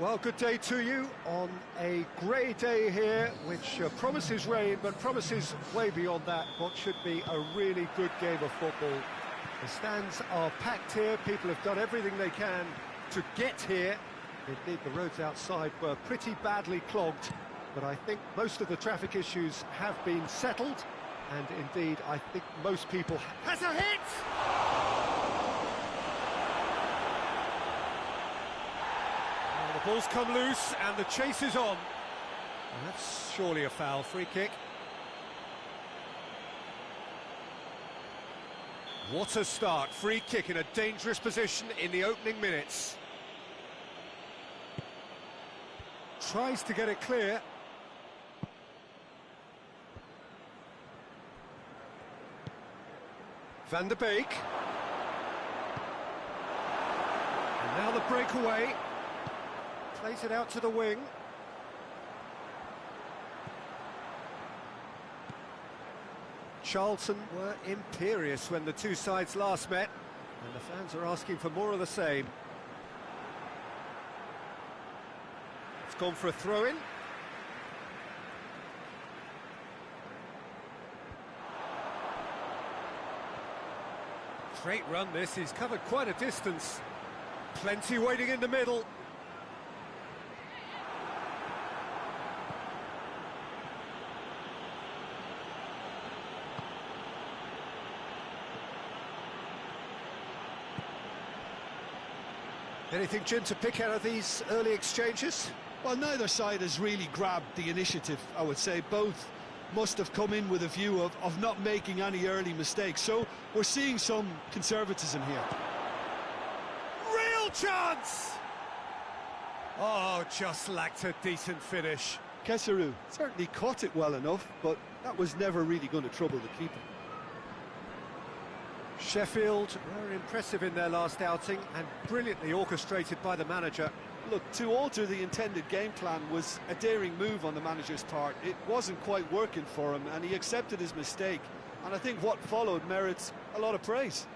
Well, good day to you on a grey day here, which promises rain, but promises way beyond that what should be a really good game of football. The stands are packed here, people have done everything they can to get here. Indeed, the roads outside were pretty badly clogged, but I think most of the traffic issues have been settled, and indeed, I think most people... Has a hit! The ball's come loose and the chase is on. And that's surely a foul. Free kick. What a start. Free kick in a dangerous position in the opening minutes. Tries to get it clear. Van der Beek. And now the breakaway. Plays it out to the wing. Charlton were imperious when the two sides last met, and the fans are asking for more of the same. It's gone for a throw-in. Great run this, he's covered quite a distance. Plenty waiting in the middle. Anything, Jim, to pick out of these early exchanges? Well, neither side has really grabbed the initiative, I would say. Both must have come in with a view of not making any early mistakes. So we're seeing some conservatism here. Real chance! Oh, just lacked a decent finish. Keseru certainly caught it well enough, but that was never really going to trouble the keeper. Sheffield were impressive in their last outing and brilliantly orchestrated by the manager. Look, to alter the intended game plan was a daring move on the manager's part. It wasn't quite working for him, and he accepted his mistake. And I think what followed merits a lot of praise.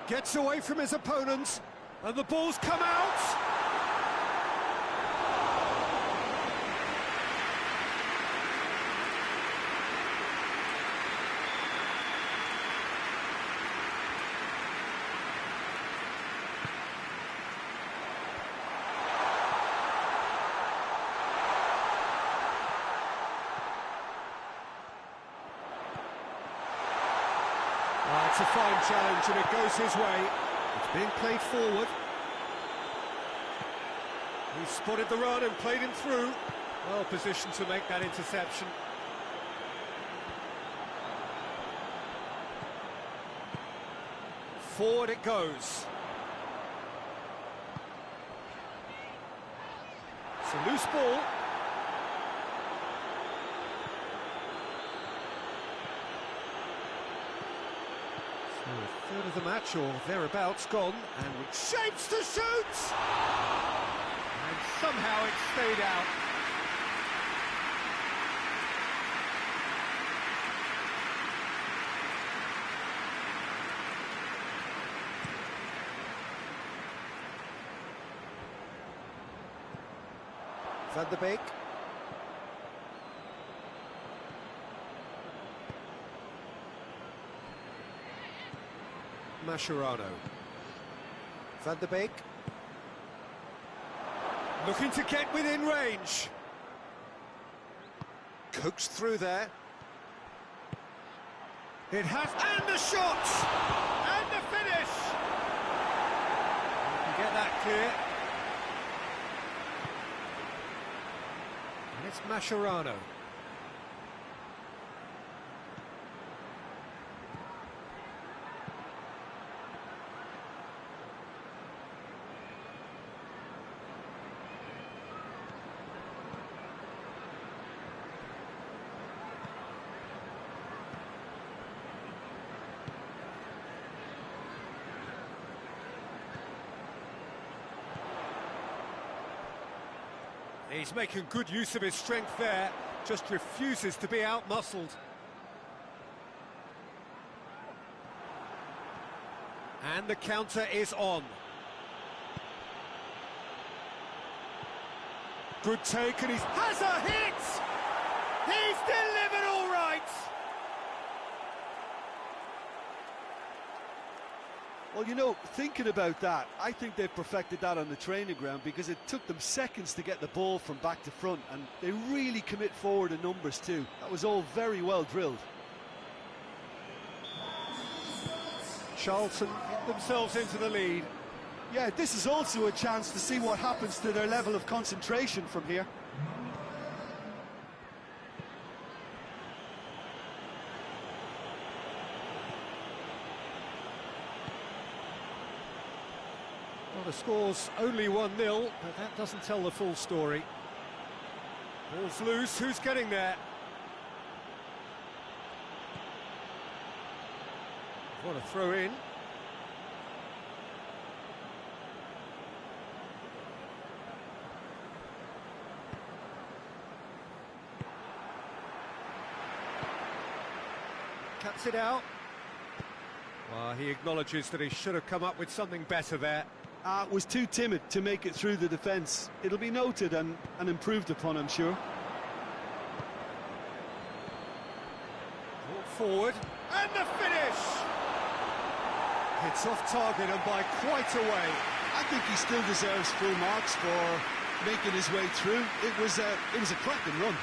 Gets away from his opponents, and the ball's come out! It's a fine challenge and it goes his way. It's being played forward. He spotted the run and played him through. Well positioned to make that interception. Forward it goes. It's a loose ball. A third of the match, or thereabouts, gone, and with shapes to shoot! And somehow it stayed out. Van der Beek. Mascherano. Van der Beek. Looking to get within range. Coaxed through there. It has... And the shot! And the finish! You can get that clear. And it's Mascherano. He's making good use of his strength there, just refuses to be out-muscled. And the counter is on. Good take, and he has a hit! He's delivered all right! Well, you know, thinking about that, I think they've perfected that on the training ground because it took them seconds to get the ball from back to front, and they really commit forward in numbers too. That was all very well drilled. Charlton get themselves into the lead. Yeah, this is also a chance to see what happens to their level of concentration from here. Well, the score's only 1-0, but that doesn't tell the full story. Ball's loose, who's getting there? What a throw in. Cuts it out. Well, he acknowledges that he should have come up with something better there. Was too timid to make it through the defence. It'll be noted and improved upon, I'm sure. Brought forward, and the finish! It's off target and by quite a way. I think he still deserves full marks for making his way through. It was a cracking run.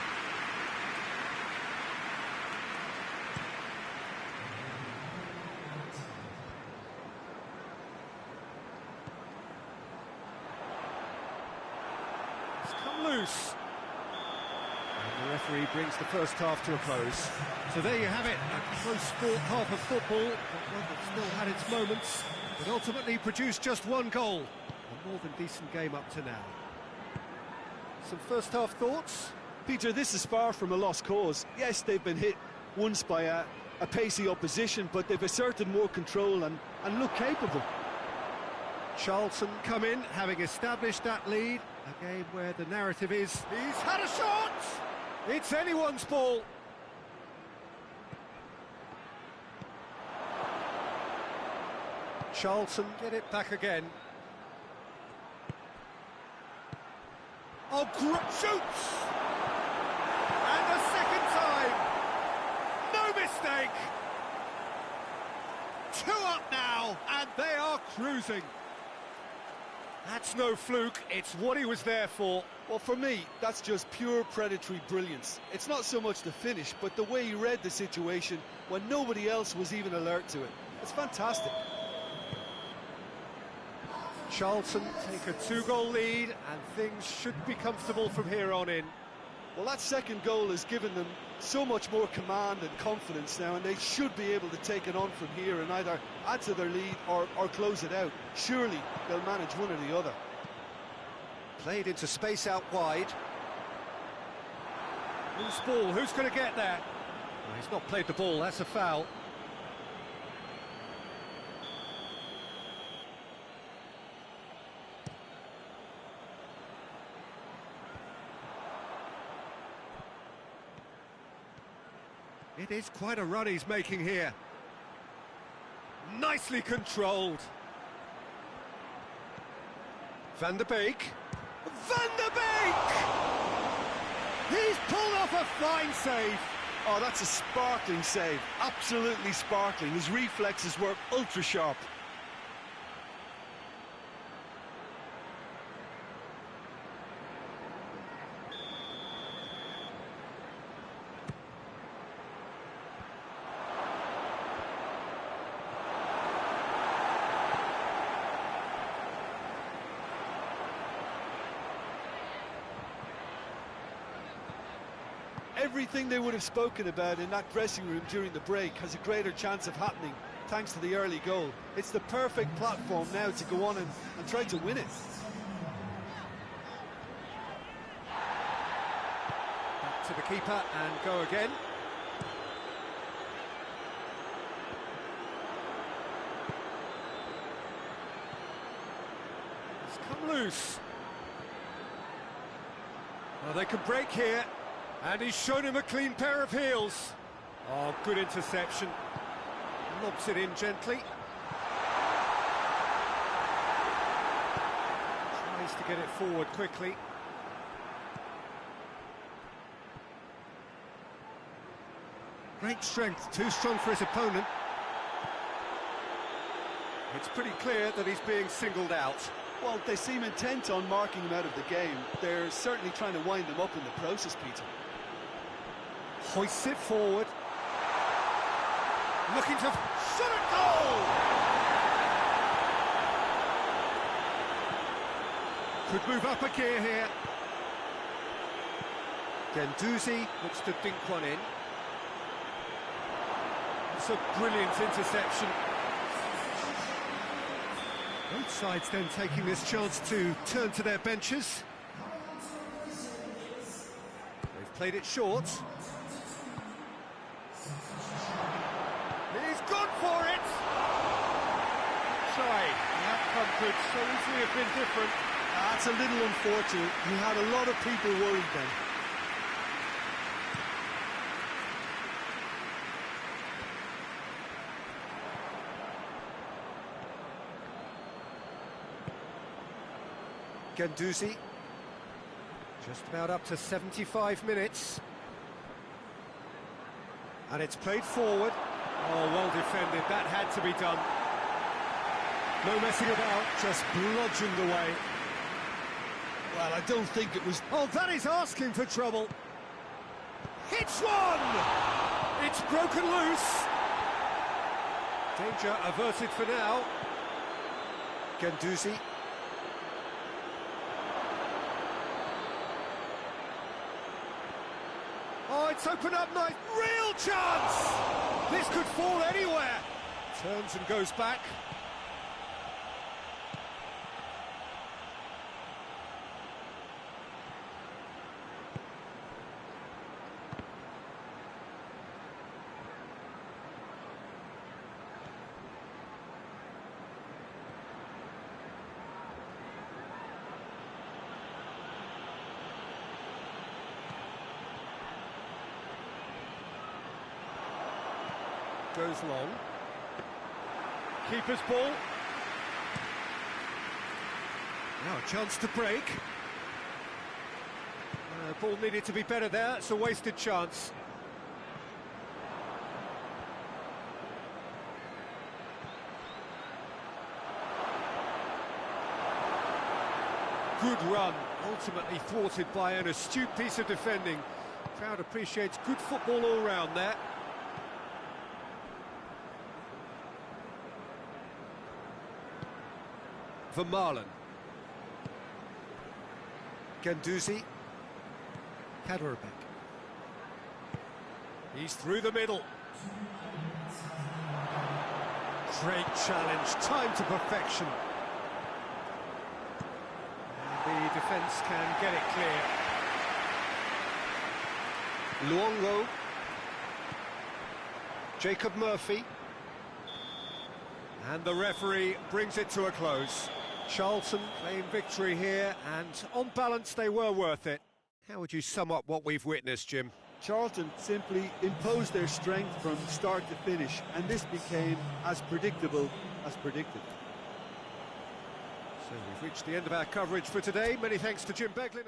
Come loose. And the referee brings the first half to a close. So there you have it, a close sport half of football, but one that still had its moments, but ultimately produced just one goal. A more than decent game up to now. Some first half thoughts? Peter, this is far from a lost cause. Yes, they've been hit once by a pacey opposition, but they've asserted more control and look capable. Charlton come in, having established that lead. A game where the narrative is, he's had a shot! It's anyone's ball. Charlton get it back again. Oh, shoots! And the second time! No mistake! 2 up now, and they are cruising. That's no fluke, it's what he was there for. Well, for me, that's just pure predatory brilliance. It's not so much the finish, but the way he read the situation when nobody else was even alert to it. It's fantastic. Charlton take a 2-goal lead, and things should be comfortable from here on in. Well, that second goal has given them so much more command and confidence now, and they should be able to take it on from here and either add to their lead or close it out. Surely they'll manage one or the other. Played into space out wide. Loose ball, who's going to get there? Well, he's not played the ball, that's a foul. It is quite a run he's making here. Nicely controlled. Van der Beek. Van der Beek! He's pulled off a fine save. Oh, that's a sparkling save. Absolutely sparkling. His reflexes were ultra sharp. Everything they would have spoken about in that dressing room during the break has a greater chance of happening thanks to the early goal. It's the perfect platform now to go on and try to win it. Back to the keeper and go again. It's come loose. Well, they can break here. And he's shown him a clean pair of heels. Oh, good interception. Lobs it in gently. Tries to get it forward quickly. Great strength, too strong for his opponent. It's pretty clear that he's being singled out. Well, they seem intent on marking him out of the game. They're certainly trying to wind him up in the process, Peter. Hoists it forward. Looking to shot at goal! Could move up a gear here. Guendouzi looks to dink one in. It's a brilliant interception. Both sides then taking this chance to turn to their benches. They've played it short. He's gone for it! Sorry, the outcome could so easily have been different. That's a little unfortunate. He had a lot of people worried then. Guendouzi, just about up to 75 minutes. And it's played forward. Oh, well defended, that had to be done. No messing about, just bludgeoned away. Well, I don't think it was... Oh, that is asking for trouble. Hits one! It's broken loose. Danger averted for now. Guendouzi. Oh, it's opened up nice. Real chance! This could fall anywhere. Turns and goes back. Goes long. Keeper's ball. Now a chance to break. Ball needed to be better there. It's a wasted chance. Good run, ultimately thwarted by an astute piece of defending. Crowd appreciates good football all round there. Vermaelen. Guendouzi. Kaderabek. He's through the middle. Great challenge, time to perfection. And the defence can get it clear. Luongo. Jacob Murphy. And the referee brings it to a close. Charlton claim victory here, and on balance they were worth it. How would you sum up what we've witnessed, Jim? Charlton simply imposed their strength from start to finish, and this became as predictable as predicted. So we've reached the end of our coverage for today. Many thanks to Jim Beglin.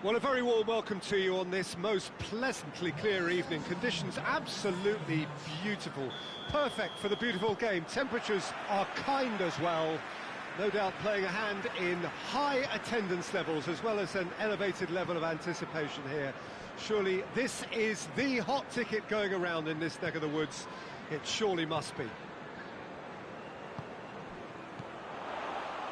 Well, a very warm welcome to you on this most pleasantly clear evening. Conditions absolutely beautiful. Perfect for the beautiful game. Temperatures are kind as well. No doubt playing a hand in high attendance levels as well as an elevated level of anticipation here. Surely this is the hot ticket going around in this neck of the woods. It surely must be.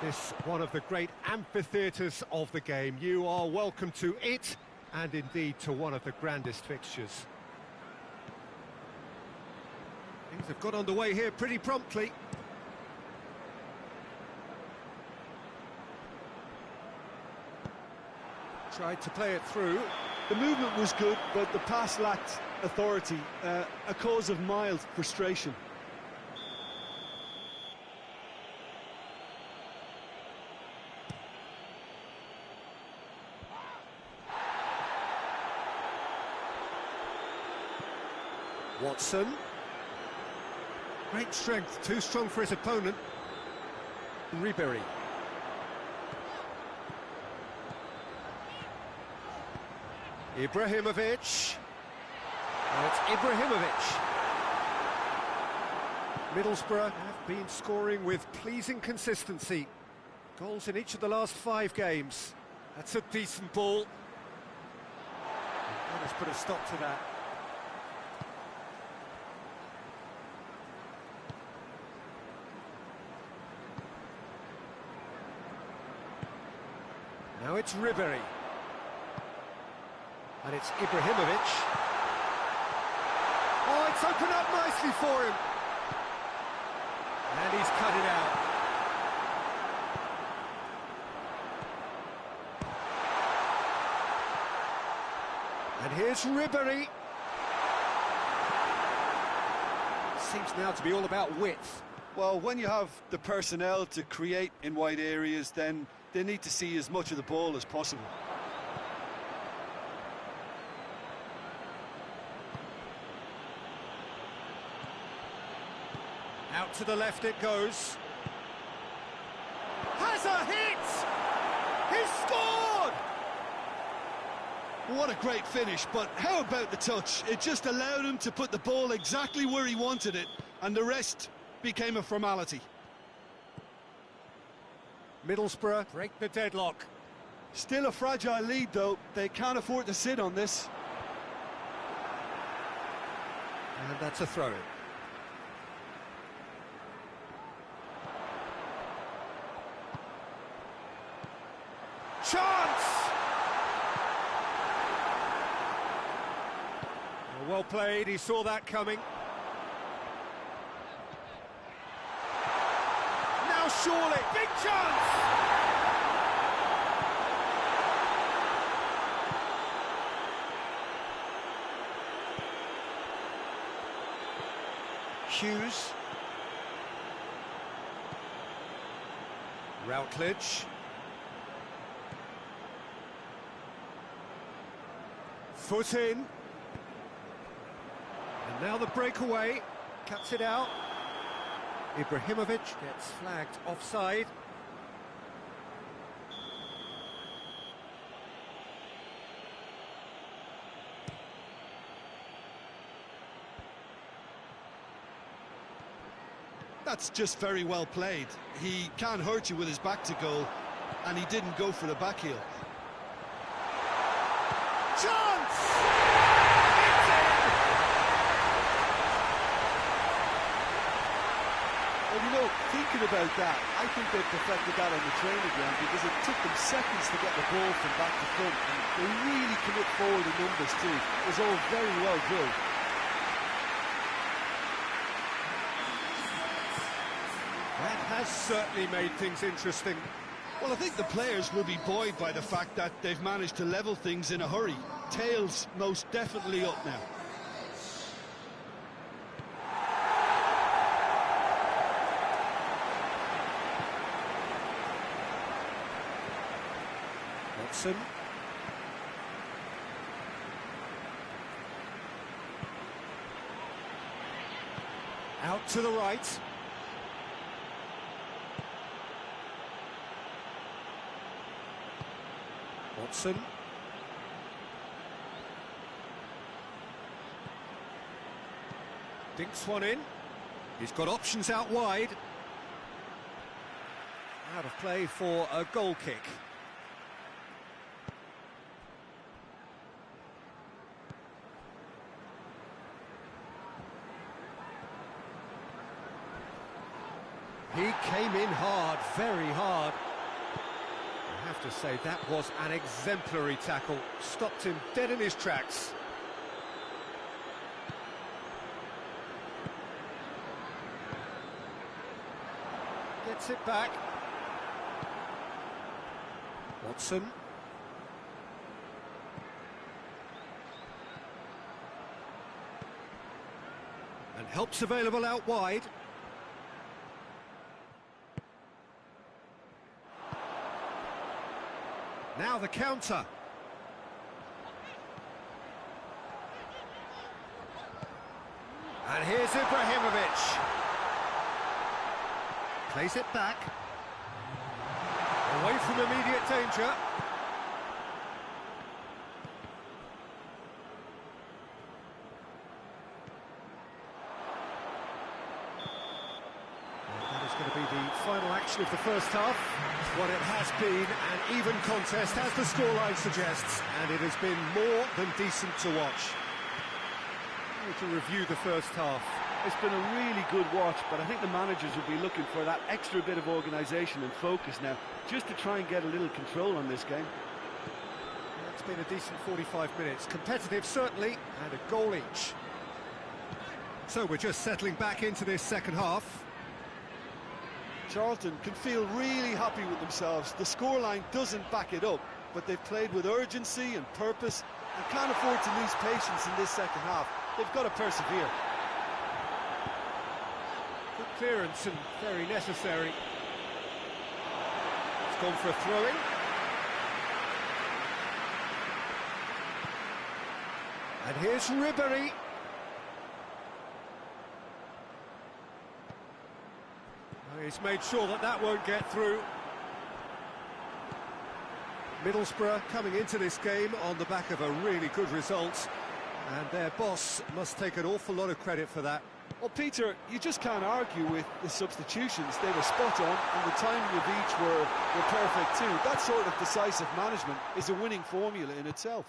This one of the great amphitheatres of the game. You are welcome to it, and indeed to one of the grandest fixtures. Things have got underway here pretty promptly. Tried to play it through. The movement was good, but the pass lacked authority, a cause of mild frustration. Watson. Great strength, too strong for his opponent. Ribery. Ibrahimovic. Oh, it's Ibrahimovic. Middlesbrough have been scoring with pleasing consistency. Goals in each of the last 5 games. That's a decent ball. Let's put a stop to that. Now it's Ribery. And it's Ibrahimovic. Oh, it's opened up nicely for him. And he's cut it out. And here's Ribery. Seems now to be all about width. Well, when you have the personnel to create in wide areas, then they need to see as much of the ball as possible. Out to the left it goes. Has a hit! He's scored! What a great finish, but how about the touch? It just allowed him to put the ball exactly where he wanted it, and the rest became a formality. Middlesbrough break the deadlock. Still a fragile lead, though. They can't afford to sit on this. And that's a throw-in. Chance! Well played, he saw that coming. Now surely, big chance! Hughes. Routledge. Foot in. And now the breakaway. Cuts it out. Ibrahimovic gets flagged offside. That's just very well played. He can't hurt you with his back to goal, and he didn't go for the back heel. Chance! Well, you know, thinking about that, I think they perfected that on the training ground because it took them seconds to get the ball from back to front, and they really commit forward in numbers too. It was all very well drilled. That has certainly made things interesting. Well, I think the players will be buoyed by the fact that they've managed to level things in a hurry. Tails most definitely up now. Watson. Out to the right. Watson. Dinks one in. He's got options out wide. Out of play for a goal kick. He came in hard, very hard. I have to say, that was an exemplary tackle. Stopped him dead in his tracks. Gets it back. Watson. And help's available out wide. Now the counter. And here's Ibrahimovic. Plays it back. Away from immediate danger. That is going to be the final action of the first half. What it has been an even contest, as the scoreline suggests, and it has been more than decent to watch. To review the first half. It's been a really good watch, but I think the managers will be looking for that extra bit of organisation and focus now, just to try and get a little control on this game. It's been a decent 45 minutes. Competitive, certainly, and a goal each. So we're just settling back into this second half. Charlton can feel really happy with themselves. The scoreline doesn't back it up, but they've played with urgency and purpose and can't afford to lose patience in this second half. They've got to persevere. Good clearance and very necessary. It's gone for a throw-in. And here's Ribéry. He's made sure that that won't get through. Middlesbrough coming into this game on the back of a really good result, and their boss must take an awful lot of credit for that. Well, Peter, you just can't argue with the substitutions. They were spot on, and the timing of each were perfect too. That sort of decisive management is a winning formula in itself.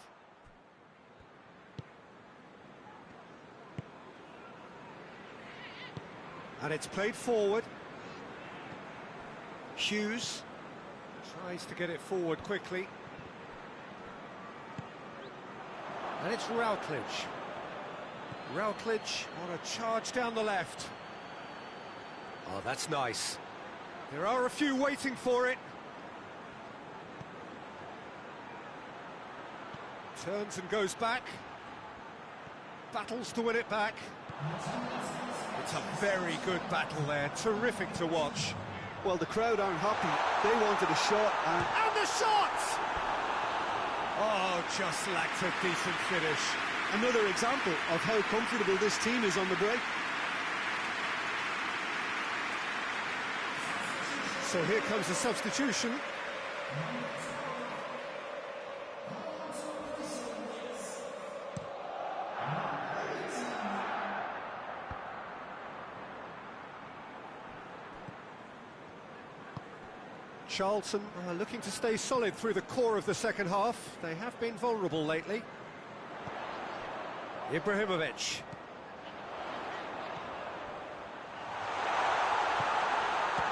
And it's played forward. Hughes tries to get it forward quickly. And it's Routledge. Routledge on a charge down the left. Oh, that's nice. There are a few waiting for it. Turns and goes back. Battles to win it back. It's a very good battle there. Terrific to watch. Well, the crowd aren't happy. They wanted a shot, and the shot! Oh, just lacked a decent finish. Another example of how comfortable this team is on the break. So here comes a substitution. Charlton are looking to stay solid through the core of the second half. They have been vulnerable lately. Ibrahimovic.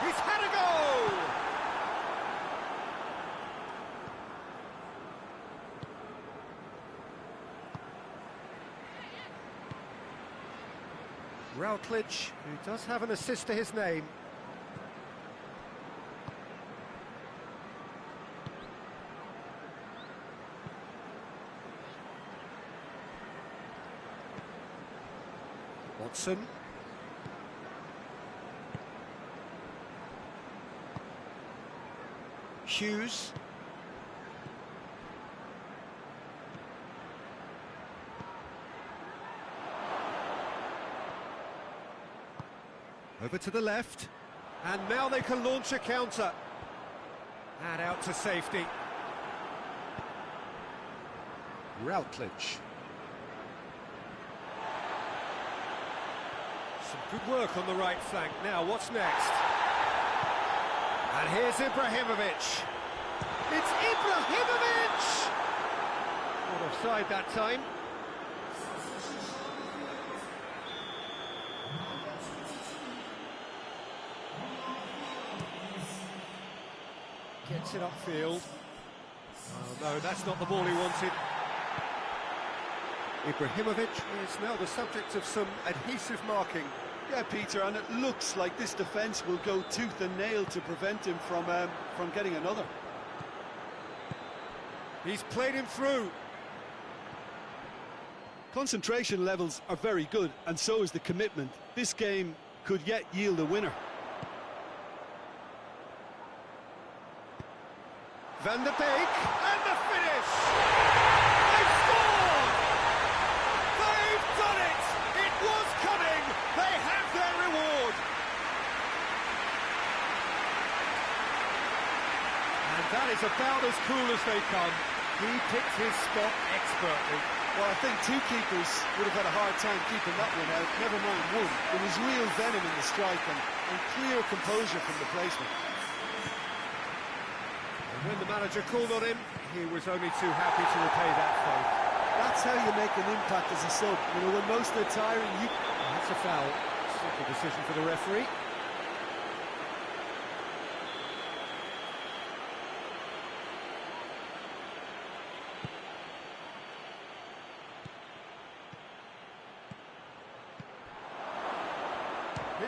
He's had a go! Routledge, who does have an assist to his name. Watson. Hughes. Over to the left. And now they can launch a counter. And out to safety. Routledge. Some good work on the right flank. Now, what's next? And here's Ibrahimovic. It's Ibrahimovic! Not offside that time. Gets it upfield. Oh no, that's not the ball he wanted. Ibrahimovic is now the subject of some adhesive marking. Yeah, Peter, and it looks like this defence will go tooth and nail to prevent him from getting another. He's played him through. Concentration levels are very good, and so is the commitment. This game could yet yield a winner. Van der Beek, and the finish! They've scored! They've done it! It was coming! They have their reward! And that is about as cool as they come. He picked his spot expertly. Well, I think two keepers would have had a hard time keeping that one out, never mind one. There was real venom in the strike and clear composure from the placement. When the manager called on him, he was only too happy to repay that faith. That's how you make an impact as a sub. You know, when most are tiring, you... That's a foul. Simple decision for the referee.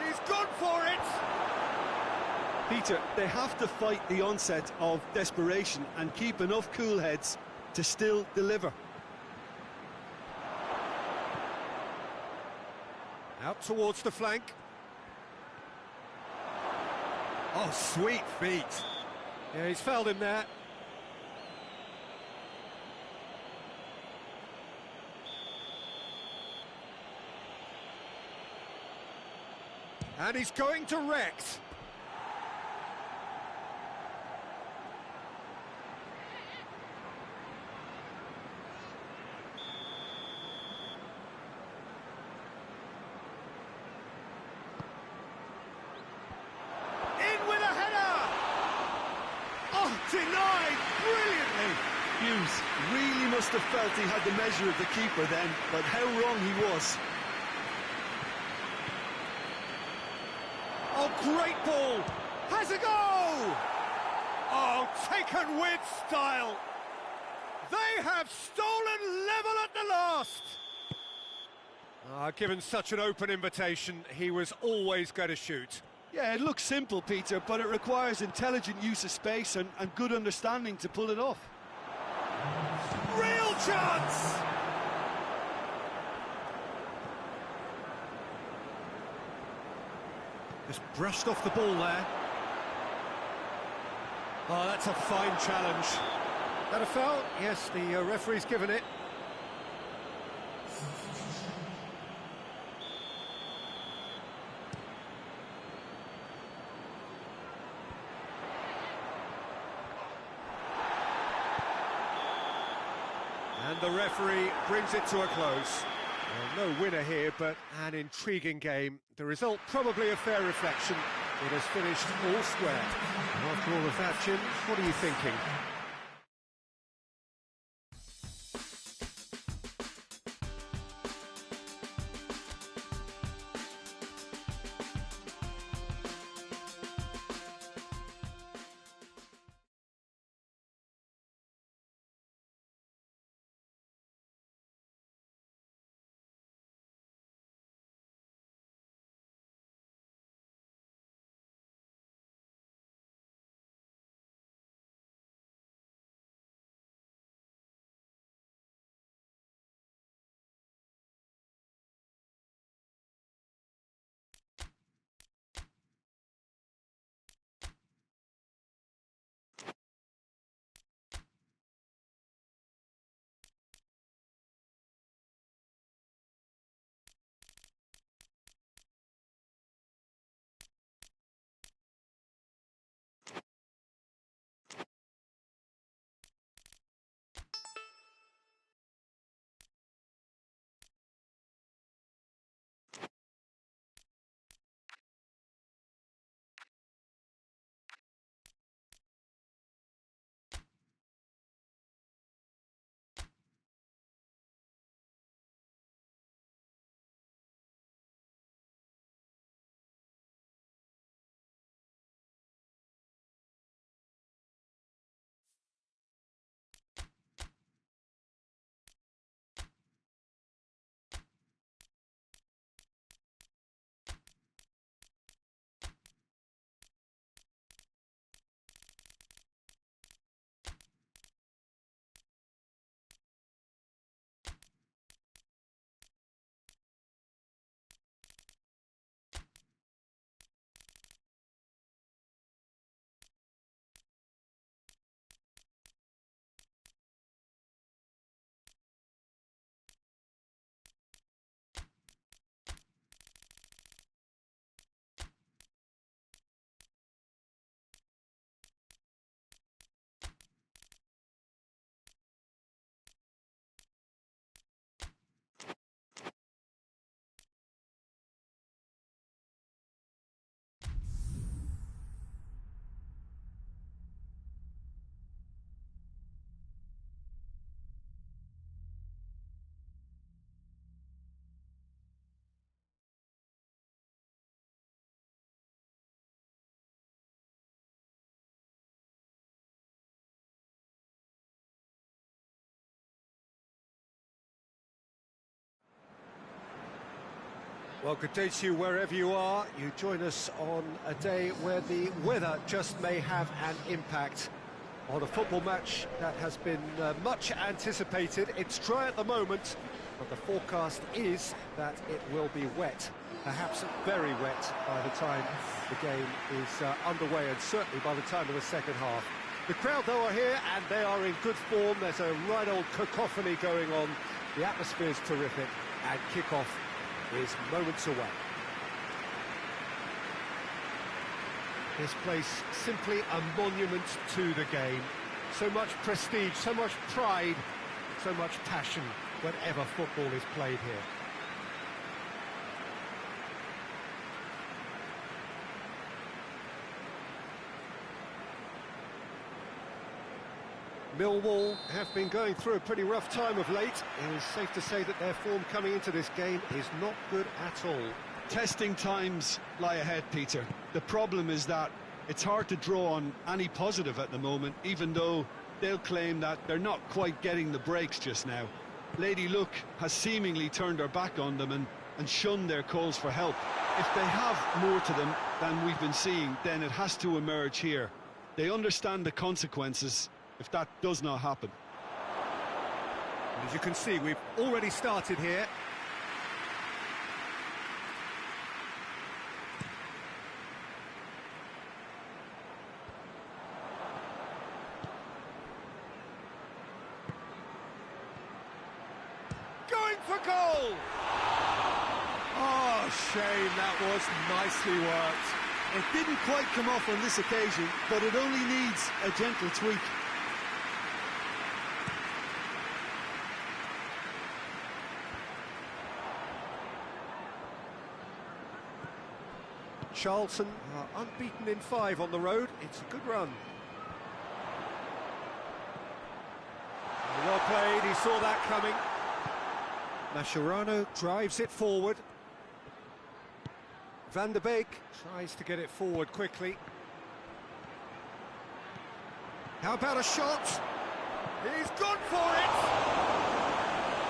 He's gone for it! Peter, they have to fight the onset of desperation and keep enough cool heads to still deliver. Out towards the flank. Oh, sweet feet. Yeah, he's fouled him there. And he's going direct. Denied brilliantly. Hughes really must have felt he had the measure of the keeper then, but how wrong he was. Oh, great ball. Has a go. Oh, taken with style. They have stolen level at the last. Given such an open invitation, he was always going to shoot. Yeah, it looks simple, Peter, but it requires intelligent use of space and good understanding to pull it off. Real chance! Just brushed off the ball there. Oh, that's a fine challenge. That a foul? Yes, the referee's given it. And the referee brings it to a close. Well, no winner here, but an intriguing game. The result probably a fair reflection. It has finished all square. And after all of that, Jim, what are you thinking? Well, good day to you wherever you are. You join us on a day where the weather just may have an impact on a football match that has been much anticipated. It's dry at the moment, but the forecast is that it will be wet, perhaps very wet by the time the game is underway, and certainly by the time of the second half. The crowd, though, are here, and they are in good form. There's a right old cacophony going on. The atmosphere's terrific, and kick-off is moments away. This place simply a monument to the game. So much prestige, so much pride, so much passion whenever football is played here. Millwall have been going through a pretty rough time of late. It is safe to say that their form coming into this game is not good at all. Testing times lie ahead, Peter. The problem is that it's hard to draw on any positive at the moment, even though they'll claim that they're not quite getting the breaks just now. Lady Luck has seemingly turned her back on them and shunned their calls for help. If they have more to them than we've been seeing, then it has to emerge here. They understand the consequences if that does not happen. As you can see, we've already started here. Going for goal! Oh, shame, that was nicely worked. It didn't quite come off on this occasion, but it only needs a gentle tweak. Charlton are unbeaten in 5 on the road. It's a good run. Well played, he saw that coming. Mascherano drives it forward. Van der Beek tries to get it forward quickly. How about a shot? He's gone for it!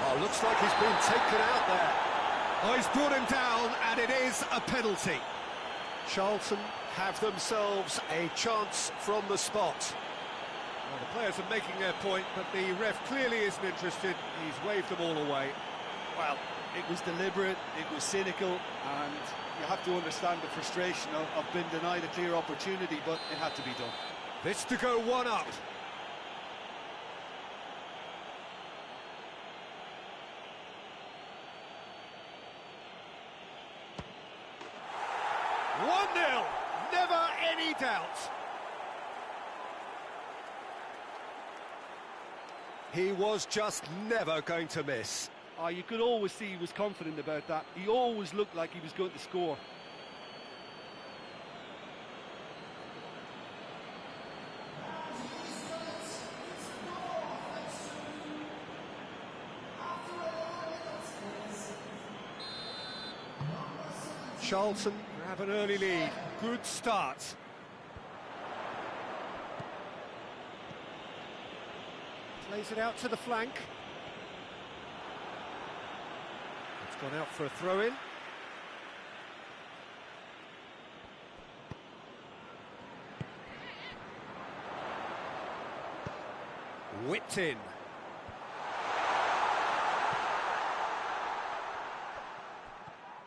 Oh, looks like he's been taken out there. Oh, he's brought him down, and it is a penalty. Charlton have themselves a chance from the spot. Well, the players are making their point, but the ref clearly isn't interested. He's waved them all away. Well, it was deliberate, it was cynical, and you have to understand the frustration of being denied a clear opportunity, but it had to be done. This to go one up. Never any doubt. He was just never going to miss. Oh, you could always see he was confident about that. He always looked like he was going to score. Charlton have an early lead. Good start. Plays it out to the flank. It's gone out for a throw-in. Whipped in.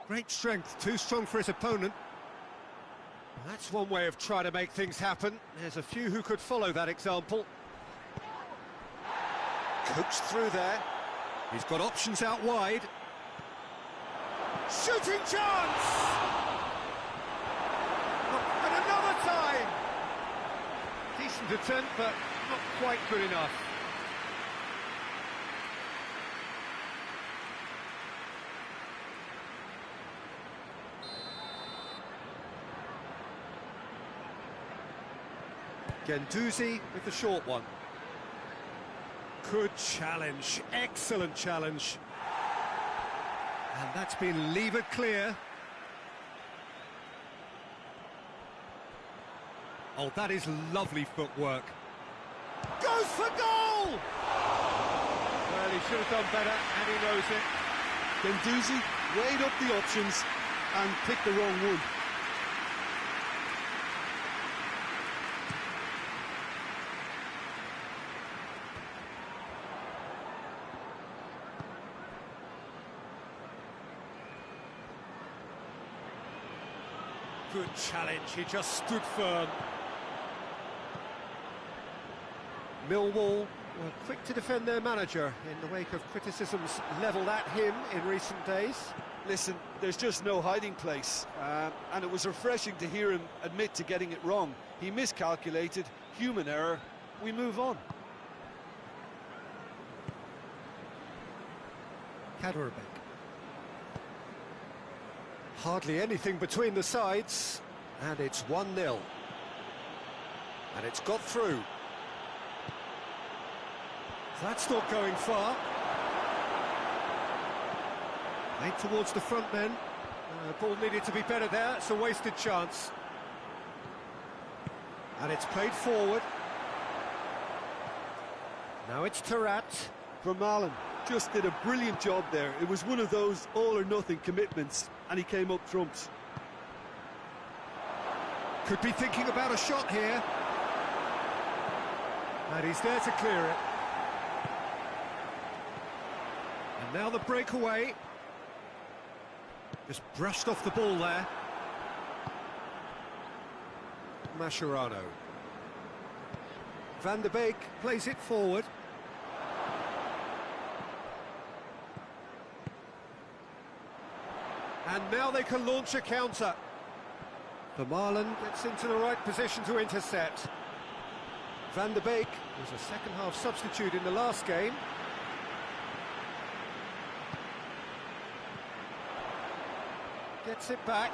Great strength, too strong for his opponent. That's one way of trying to make things happen. There's a few who could follow that example. Coached through there. He's got options out wide. Shooting chance! And another time! Decent attempt, but not quite good enough. Guendouzi with the short one. Good challenge, excellent challenge. And that's been levered clear. Oh, that is lovely footwork. Goes for goal! Well, he should have done better, and he knows it. Gendouzi weighed up the options and picked the wrong one. Good challenge, he just stood firm. Millwall were quick to defend their manager in the wake of criticisms levelled at him in recent days. Listen, there's just no hiding place, and it was refreshing to hear him admit to getting it wrong. He miscalculated, human error, we move on. Kaderabek. Hardly anything between the sides, and it's 1-0. And it's got through. That's not going far. Made towards the front men. Ball needed to be better there, it's a wasted chance. And it's played forward. Now it's Tarat. Vermaelen just did a brilliant job there. It was one of those all-or-nothing commitments, and he came up trumps. Could be thinking about a shot here. And he's there to clear it. And now the breakaway. Just brushed off the ball there. Mascherano. Van der Beek plays it forward. And now they can launch a counter. Vermaelen gets into the right position to intercept. Van der Beek was a second-half substitute in the last game. Gets it back.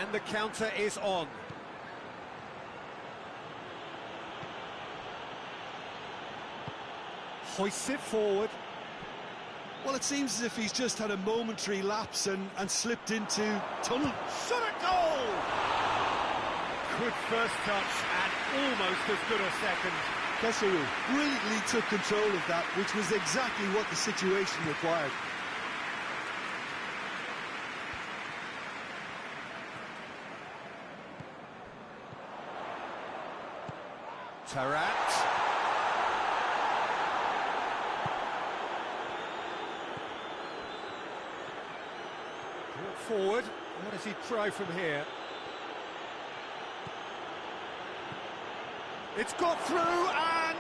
And the counter is on. Hoists it forward. Well, it seems as if he's just had a momentary lapse and slipped into tunnel. Shot at goal! Good first touch and almost as good a second. Kesseru brilliantly took control of that, which was exactly what the situation required. Tarat. Brought forward. What does he try from here? It's got through and...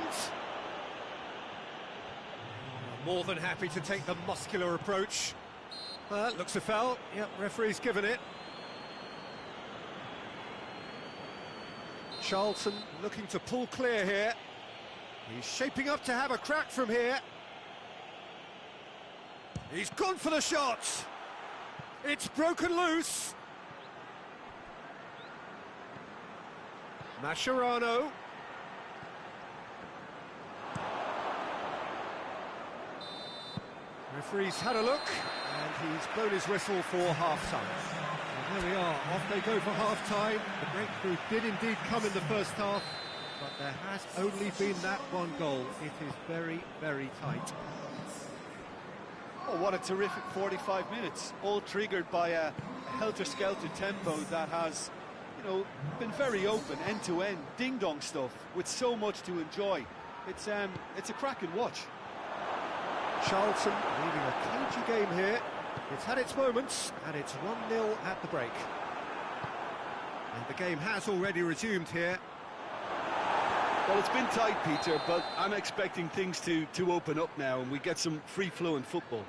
more than happy to take the muscular approach. Looks a foul. Yep, referee's given it. Charlton looking to pull clear here. He's shaping up to have a crack from here. He's gone for the shot. It's broken loose. Mascherano. Referee's had a look, and he's blown his whistle for half-time. And there we are, off they go for half-time. The breakthrough did indeed come in the first half, but there has only been that one goal. It is very, very tight. Oh, what a terrific 45 minutes, all triggered by a helter-skelter tempo that has, you know, been very open, end-to-end, ding-dong stuff, with so much to enjoy. It's a cracking watch. Charlton leading a cagey game here. It's had its moments, and it's 1-0 at the break. And the game has already resumed here. Well, it's been tight, Peter, but I'm expecting things to open up now, and we get some free-flowing football.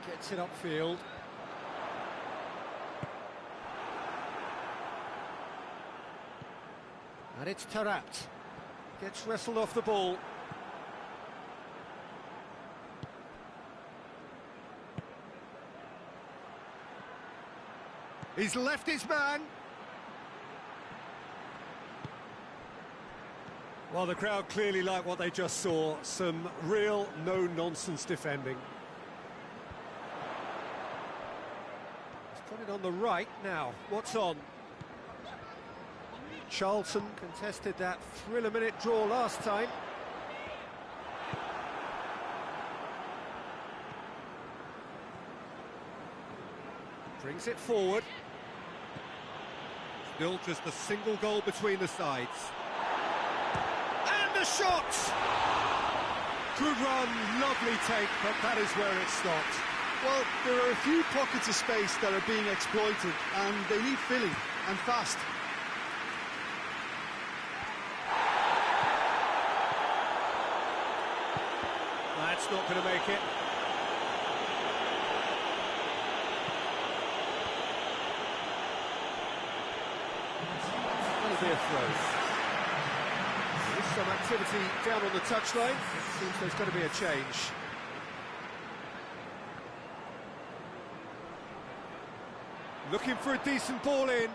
Gets it upfield. And it's Tarat. Gets wrestled off the ball. He's left his man. Well, the crowd clearly like what they just saw. Some real no-nonsense defending. Got it on the right now. What's on? Charlton contested that thriller-minute draw last time. Brings it forward. Still just a single goal between the sides. And the shot! Good run, lovely take, but that is where it stopped. Well, there are a few pockets of space that are being exploited, and they need filling, and fast. That's not going to make it. That'll be a throw. There is some activity down on the touchline. It seems there's going to be a change. Looking for a decent ball in.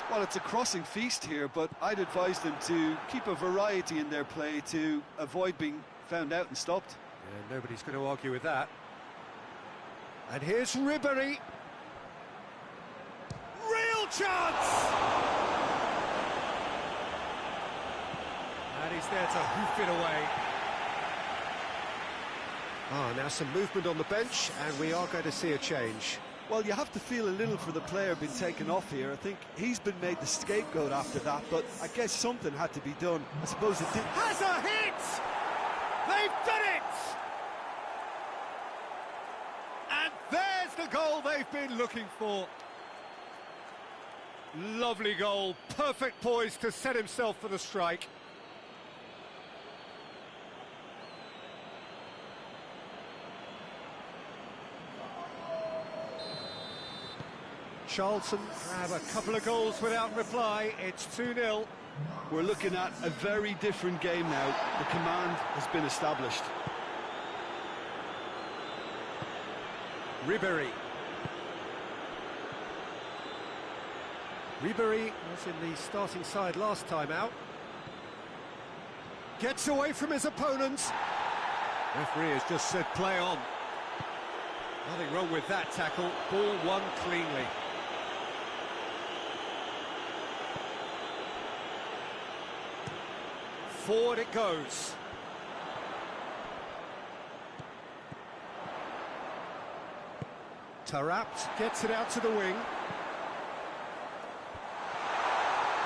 Well, it's a crossing feast here, but I'd advise them to keep a variety in their play to avoid being found out and stopped. Yeah, nobody's going to argue with that. And here's Ribery. Real chance! And he's there to hoof it away. Now some movement on the bench, and we are going to see a change. Well, you have to feel a little for the player being taken off here. I think he's been made the scapegoat after that, but I guess something had to be done. I suppose it did. Has a hit! They've done it! And there's the goal they've been looking for. Lovely goal, perfect poise to set himself for the strike. Charlton grab a couple of goals without reply. It's 2-0. We're looking at a very different game now. The command has been established. Ribery. Ribery was in the starting side last time out. Gets away from his opponents. Referee has just said play on. Nothing wrong with that tackle. Ball won cleanly. Forward it goes. Tarapt gets it out to the wing.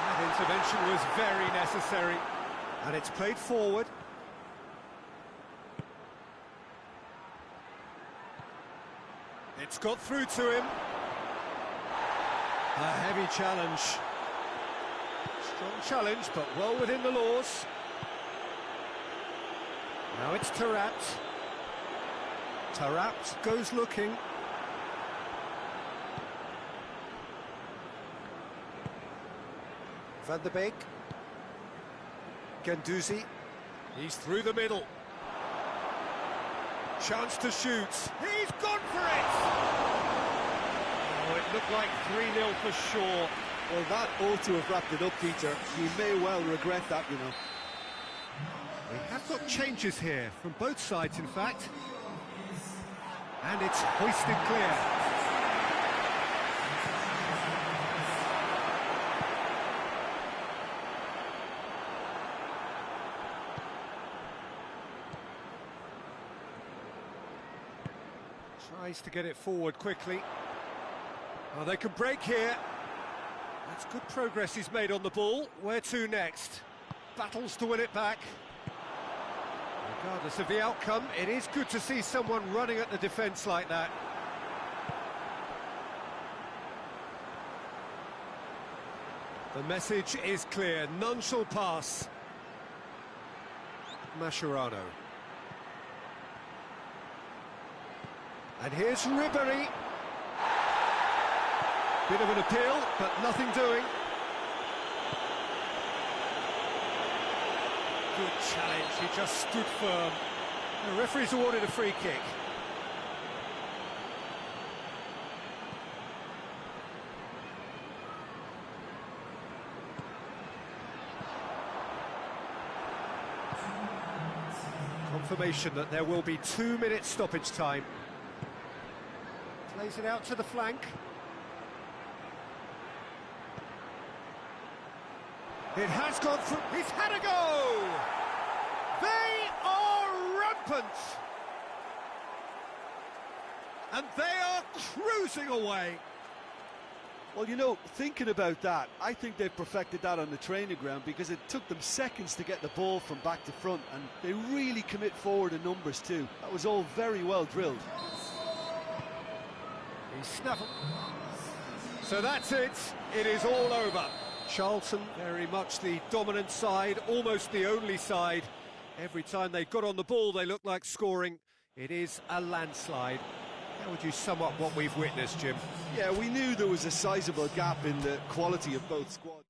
That intervention was very necessary. And it's played forward. It's got through to him. A heavy challenge. Strong challenge, but well within the laws. Now it's Tarapt. Tarapt goes looking. Van der Beek. Guendouzi. He's through the middle. Chance to shoot. He's gone for it! Oh, it looked like 3-0 for sure. Well, that ought to have wrapped it up, Peter. You may well regret that, you know. We have got changes here, from both sides, in fact. And it's hoisted clear. Tries to get it forward quickly. Oh, they can break here. That's good progress he's made on the ball. Where to next? Battles to win it back. Regardless of the outcome, it is good to see someone running at the defence like that. The message is clear. None shall pass. Mascherano. And here's Ribery. Bit of an appeal, but nothing doing. Good challenge, he just stood firm. The referee's awarded a free kick. information that there will be 2 minutes stoppage time. Plays it out to the flank. It has gone through. He's had a go! They are rampant! And they are cruising away. Well, you know, thinking about that, I think they've perfected that on the training ground because it took them seconds to get the ball from back to front, and they really commit forward in numbers too. That was all very well drilled. He's snaffled. So that's it. It is all over. Charlton, very much the dominant side, almost the only side. Every time they got on the ball, they looked like scoring. It is a landslide. How would you sum up what we've witnessed, Jim? Yeah, we knew there was a sizable gap in the quality of both squads.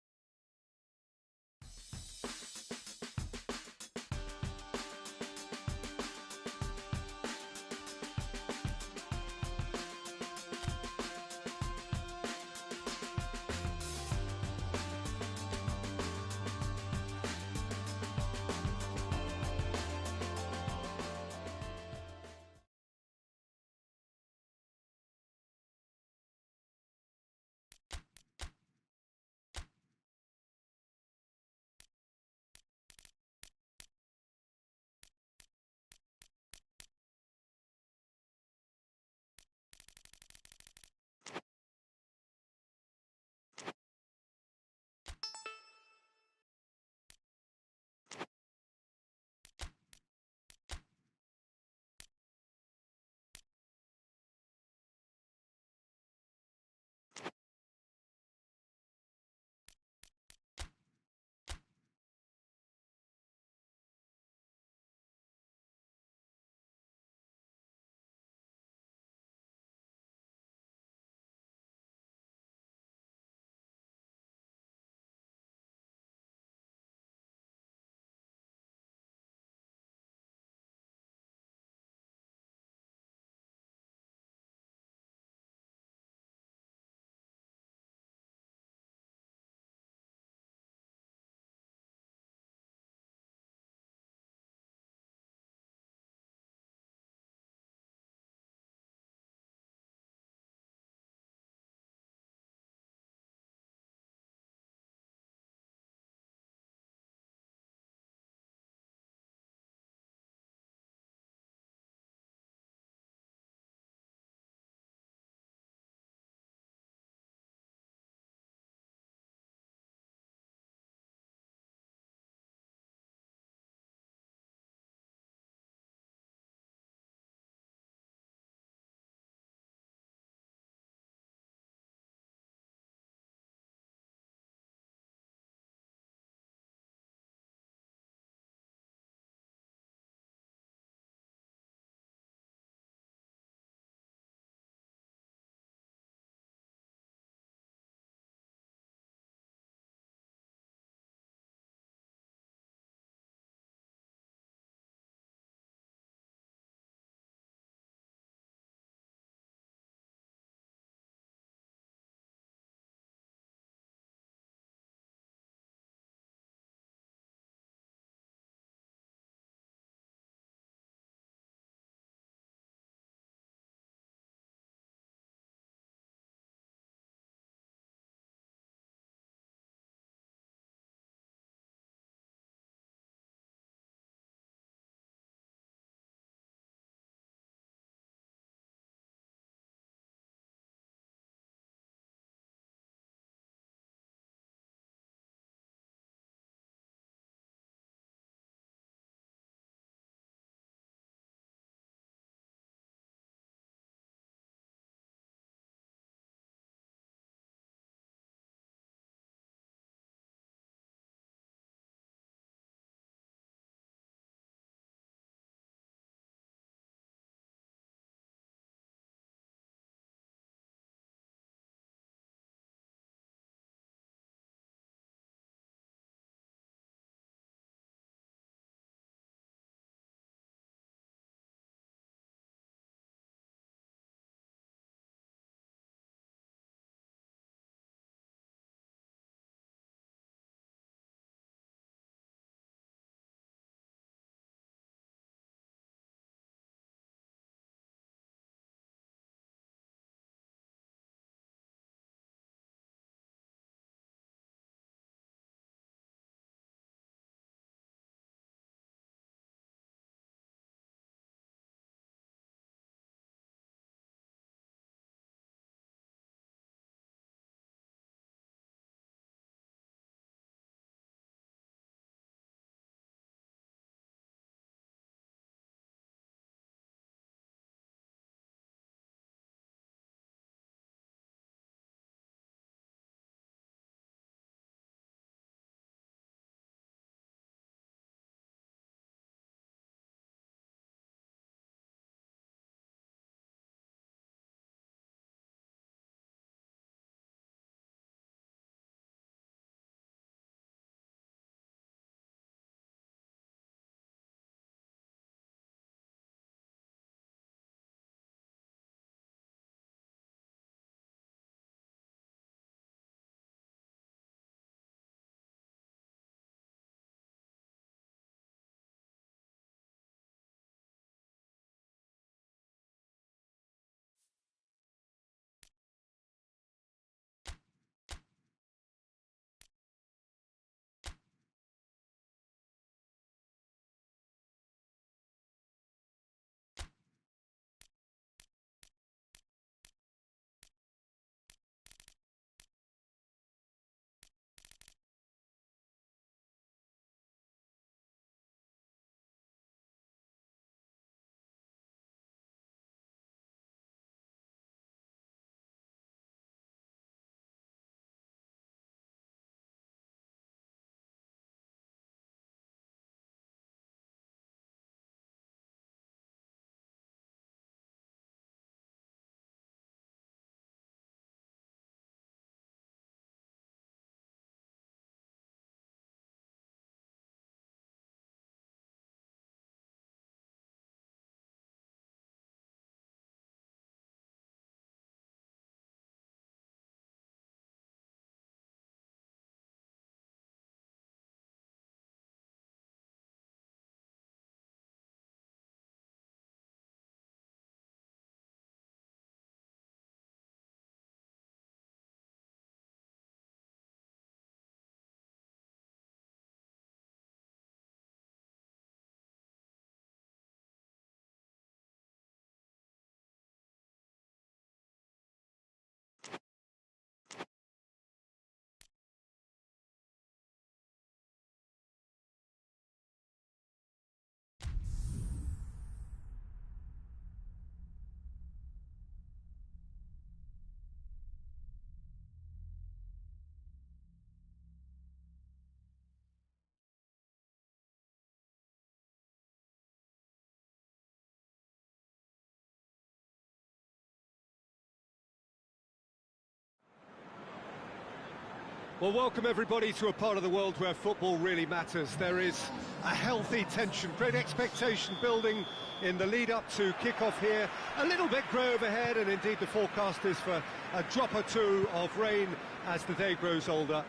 Well, welcome everybody to a part of the world where football really matters. There is a healthy tension, great expectation building in the lead-up to kick-off here. A little bit grey overhead, and indeed the forecast is for a drop or two of rain as the day grows older.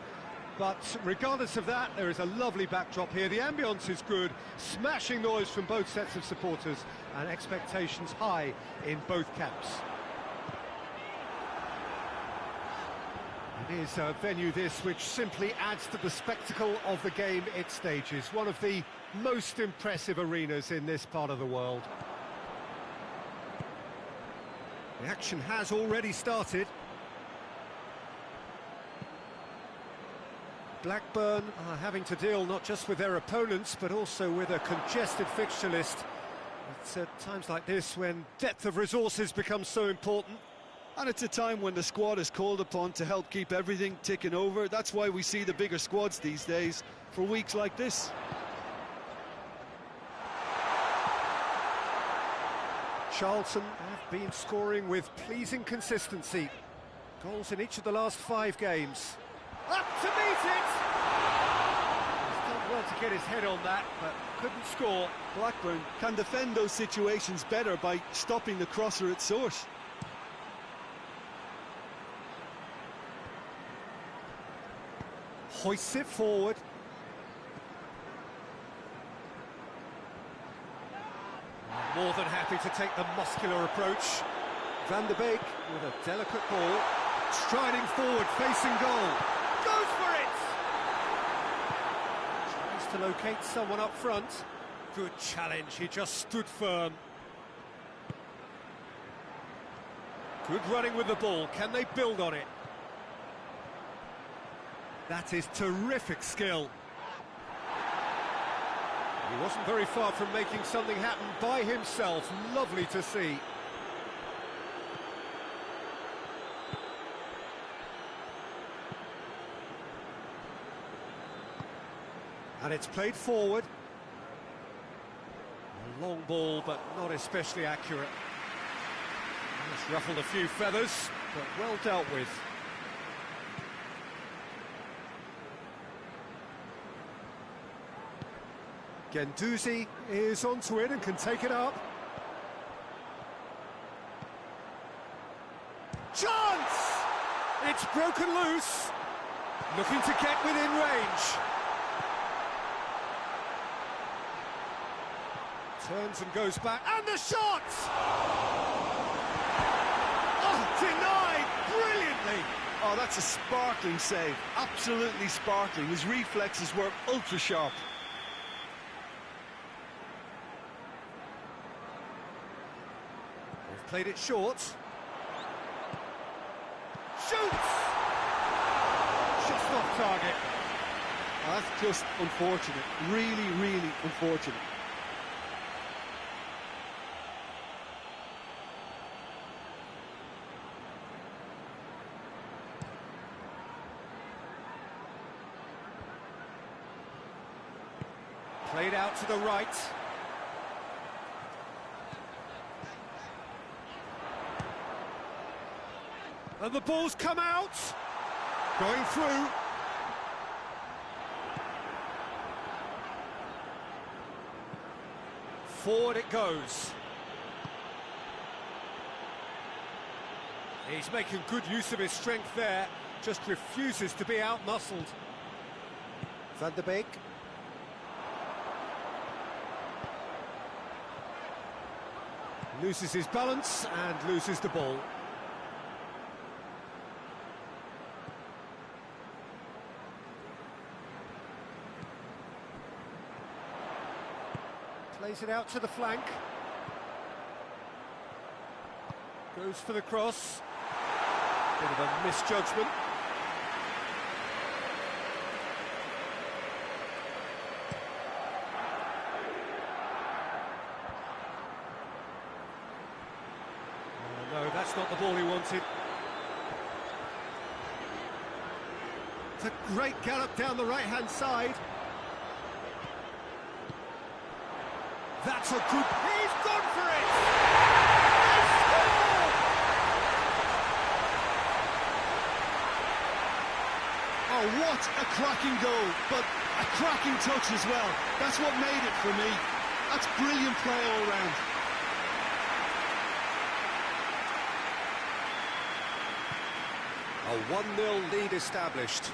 But regardless of that, there is a lovely backdrop here. The ambience is good, smashing noise from both sets of supporters, and expectations high in both camps. It is a venue this which simply adds to the spectacle of the game it stages. One of the most impressive arenas in this part of the world. The action has already started. Blackburn are having to deal not just with their opponents but also with a congested fixture list. It's at times like this when depth of resources becomes so important. And it's a time when the squad is called upon to help keep everything ticking over. That's why we see the bigger squads these days for weeks like this. Charlton have been scoring with pleasing consistency. Goals in each of the last 5 games. Up to meet it! He's done well to get his head on that, but couldn't score. Blackburn can defend those situations better by stopping the crosser at source. Hoists it forward. More than happy to take the muscular approach. Van der Beek with a delicate ball. Striding forward, facing goal. Goes for it! Tries to locate someone up front. Good challenge, he just stood firm. Good running with the ball, can they build on it? That is terrific skill. He wasn't very far from making something happen by himself. Lovely to see. And it's played forward. A long ball, but not especially accurate. It's ruffled a few feathers, but well dealt with. Guendouzi is onto it and can take it up. Chance! It's broken loose. Looking to get within range. Turns and goes back, and the shot! Oh, denied brilliantly. Oh, that's a sparkling save. Absolutely sparkling. His reflexes were ultra sharp. They've played it short. Shoots! Just off target. Oh, that's just unfortunate. Really, really unfortunate. Played out to the right. And the ball's come out. Going through. Forward it goes. He's making good use of his strength there. Just refuses to be out-muscled. Van der Beek. Loses his balance and loses the ball. Plays it out to the flank. Goes for the cross. Bit of a misjudgment. No, that's not the ball he wanted. It's a great gallop down the right-hand side. That's a good... He's gone for it! They score! Oh, what What a cracking goal, but a cracking touch as well. That's what made it for me. That's brilliant play all round. A 1-0 lead established.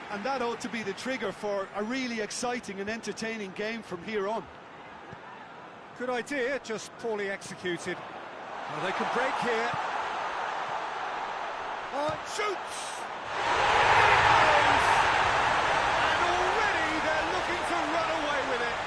And that ought to be the trigger for a really exciting and entertaining game from here on. Good idea, just poorly executed. Well, they can break here. Oh, it shoots! And already they're looking to run away with it.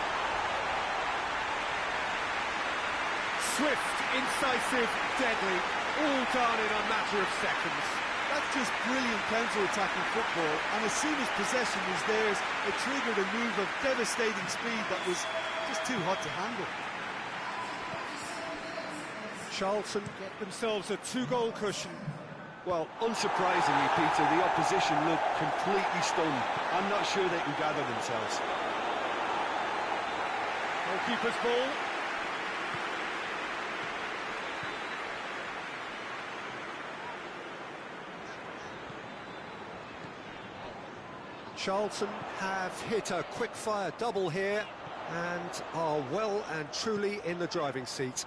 Swift, incisive, deadly, all done in a matter of seconds. That's just brilliant counter-attacking football, and as soon as possession was theirs, it triggered a move of devastating speed that was just too hot to handle. Charlton get themselves a 2-goal cushion. Well, unsurprisingly, Peter, the opposition look completely stunned. I'm not sure they can gather themselves. Goalkeeper's ball. Charlton have hit a quick-fire double here and are well and truly in the driving seat.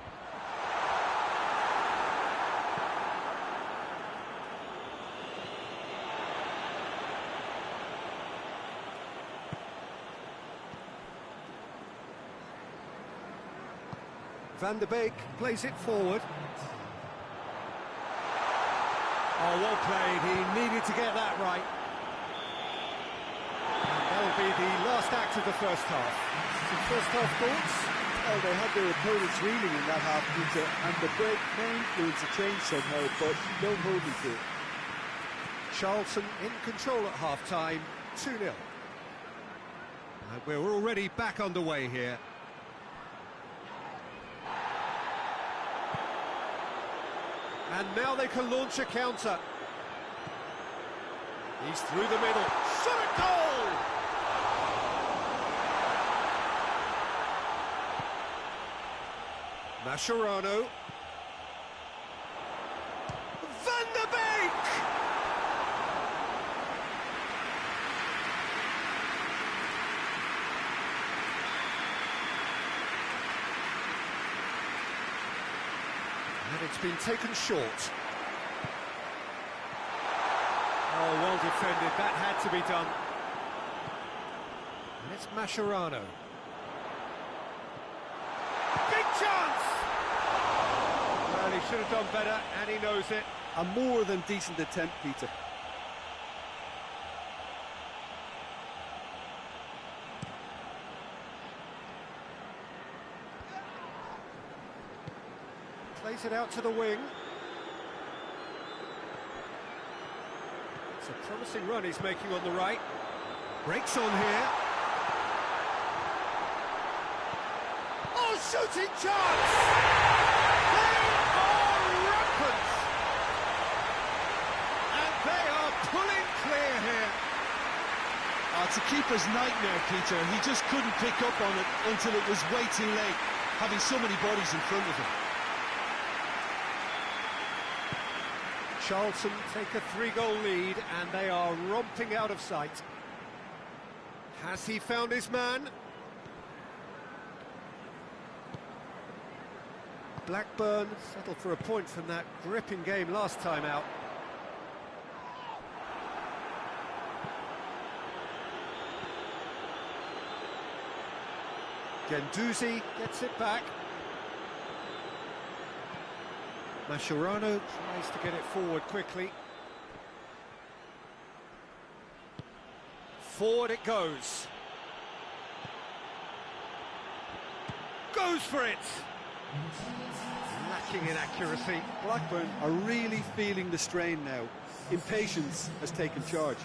Van der Beek plays it forward. Oh, well played. He needed to get that right. And that'll be the last act of the first half. Some first half thoughts? Oh, they had their opponents reeling in that half, Peter, and the break may influence a change somehow, but don't hold me to it. Charlton in control at half-time, 2-0. And we're already back underway here. And now they can launch a counter. He's through the middle. Shot at goal! Mascherano. Van der Beek! And it's been taken short. Oh, well defended. That had to be done. And it's Mascherano. Big chance! Well, he should have done better, and he knows it. A more than decent attempt, Peter. Plays it out to the wing. It's a promising run he's making on the right. Breaks on here. Oh, shooting chance! They are rampant! And they are pulling clear here. Oh, it's a keeper's nightmare, Peter. He just couldn't pick up on it until it was way too late, having so many bodies in front of him. Charlton take a 3-goal lead and they are romping out of sight. Has he found his man? Blackburn settled for a point from that gripping game last time out. Guendouzi gets it back. Mascherano tries to get it forward quickly. Forward it goes. Goes for it! Lacking in accuracy. Blackburn are really feeling the strain now. Impatience has taken charge.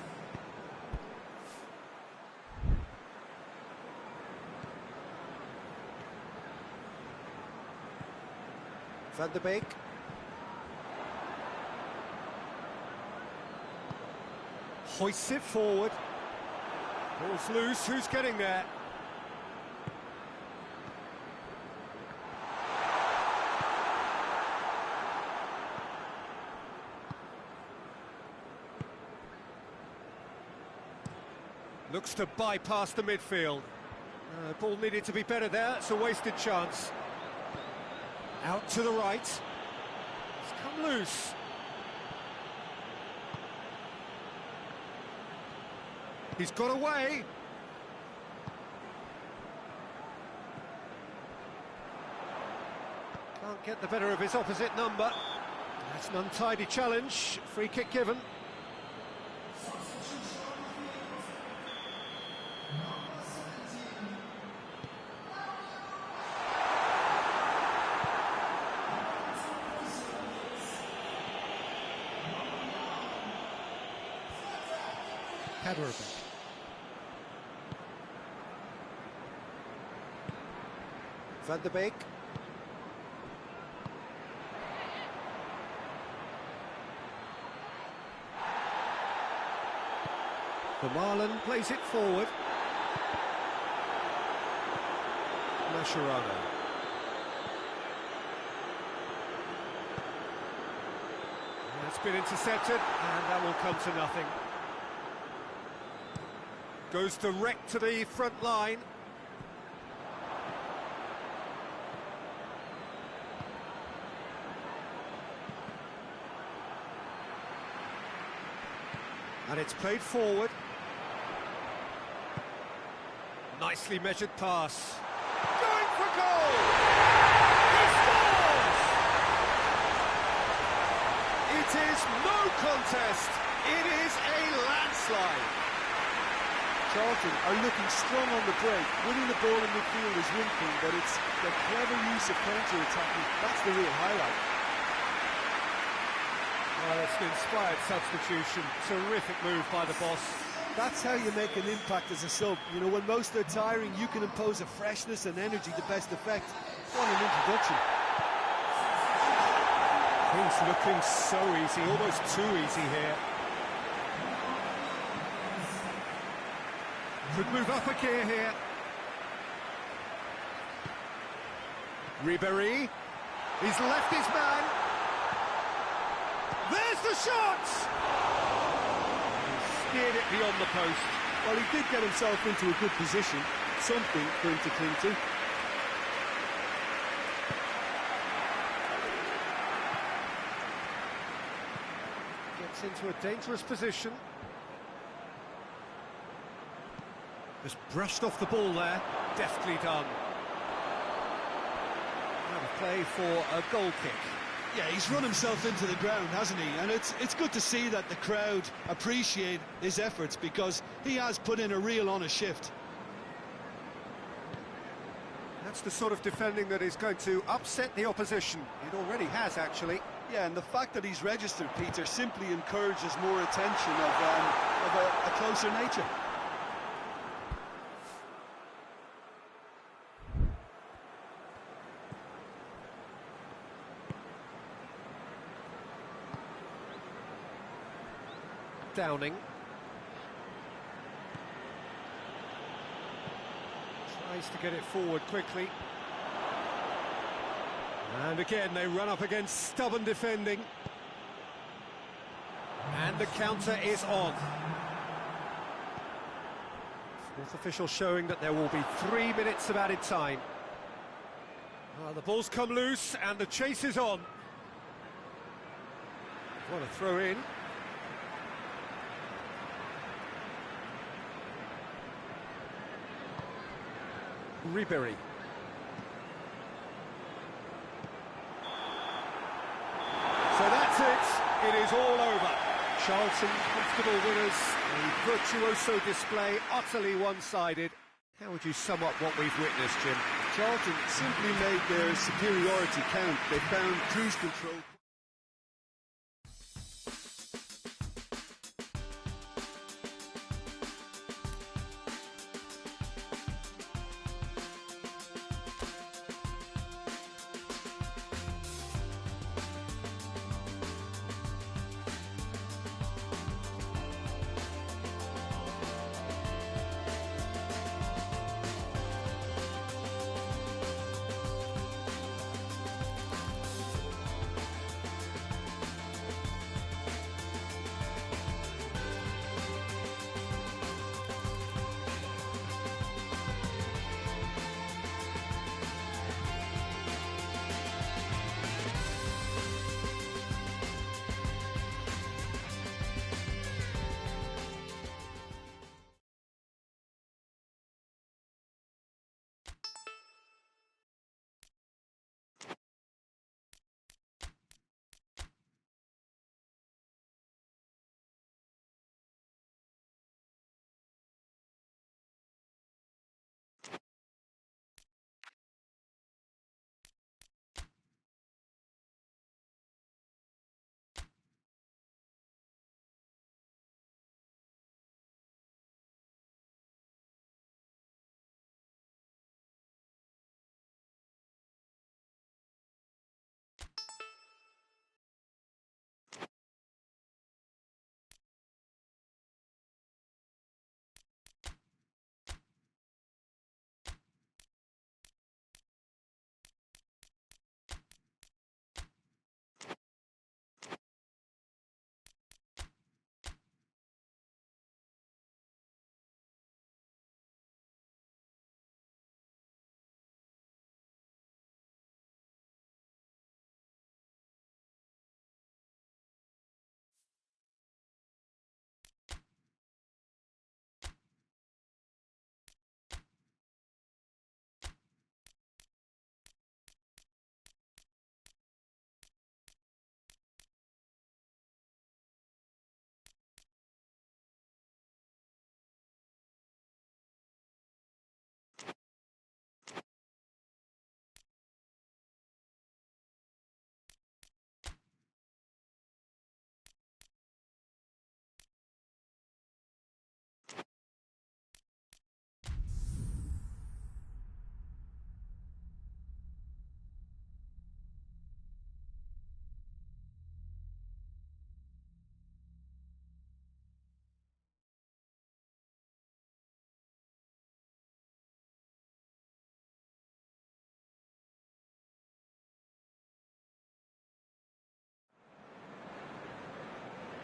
Van der Beek. Hoists it forward. Ball's loose, who's getting there? Looks to bypass the midfield. Ball needed to be better there. It's a wasted chance. Out to the right. It's come loose. He's got away. Can't get the better of his opposite number. That's an untidy challenge. Free kick given. Van der Beek. Vermaelen plays it forward. Mascherano. That's been intercepted, and that will come to nothing. Goes direct to the front line. And it's played forward. Nicely measured pass. Going for goal! He scores! It is no contest. It is a landslide. Charlton are looking strong on the break. Winning the ball in midfield is one thing, but it's the clever use of counter-attacking. That's the real highlight. Well, it's an inspired substitution. Terrific move by the boss. That's how you make an impact as a sub. You know, when most are tiring, you can impose a freshness and energy to best effect. What an introduction. Things looking so easy, almost too easy here. Could move up a gear here. Ribéry. He's left his man. There's the shot! He steered it beyond the post. Well, he did get himself into a good position. Something for him to cling to. Gets into a dangerous position. Just brushed off the ball there. Deftly done. Now the play for a goal kick. Yeah, he's run himself into the ground, hasn't he? And it's good to see that the crowd appreciate his efforts, because he has put in a real honest shift. That's the sort of defending that is going to upset the opposition. It already has, actually. Yeah, and the fact that he's registered, Peter, simply encourages more attention of a closer nature. Downing. Tries to get it forward quickly. And again, they run up against stubborn defending. And the counter is on. Fourth official showing that there will be 3 minutes of added time. The ball's come loose and the chase is on. What a throw in. Ribéry. So that's it. It is all over. Charlton, comfortable winners. A virtuoso display, utterly one-sided. How would you sum up what we've witnessed, Jim? Charlton simply made their superiority count. They found cruise control.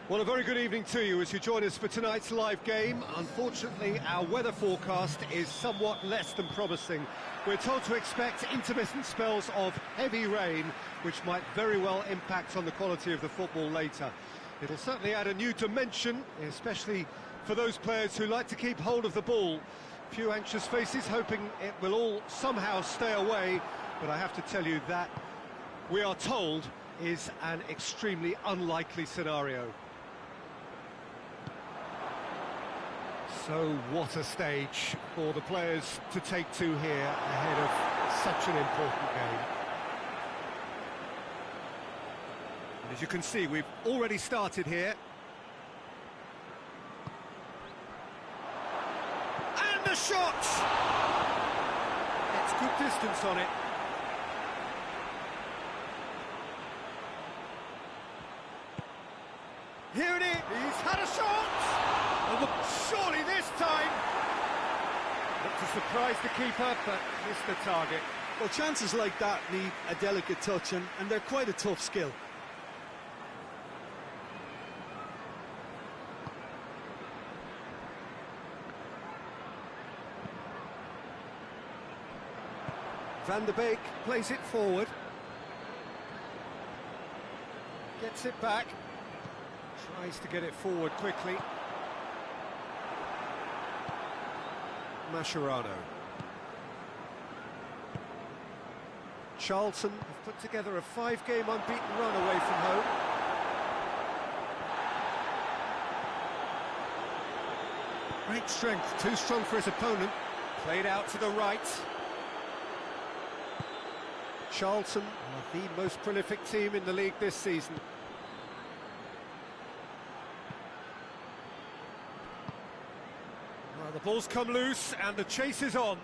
Well, a very good evening to you as you join us for tonight's live game. Unfortunately, our weather forecast is somewhat less than promising. We're told to expect intermittent spells of heavy rain, which might very well impact on the quality of the football later. It'll certainly add a new dimension, especially for those players who like to keep hold of the ball. Few anxious faces hoping it will all somehow stay away, but I have to tell you that we are told is an extremely unlikely scenario. So what a stage for the players to take to here ahead of such an important game. And as you can see, we've already started here. And the shot! It's good distance on it. Here it is, he's had a shot! Oh, surely this time! Looked to surprise the keeper, but missed the target. Well, chances like that need a delicate touch, and they're quite a tough skill. Van der Beek plays it forward. Gets it back. Tries to get it forward quickly. Mascherano. Charlton have put together a 5-game unbeaten run away from home. Great strength, too strong for his opponent. Played out to the right. Charlton are the most prolific team in the league this season. Well, the ball's come loose and the chase is on.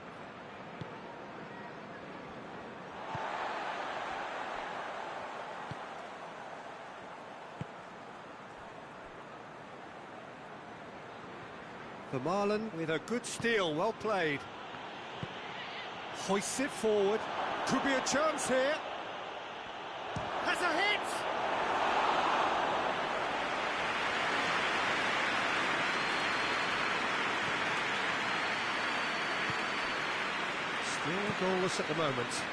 Vermaelen with a good steal, well played. Hoists it forward. Could be a chance here. Has a hit! Still goalless at the moment.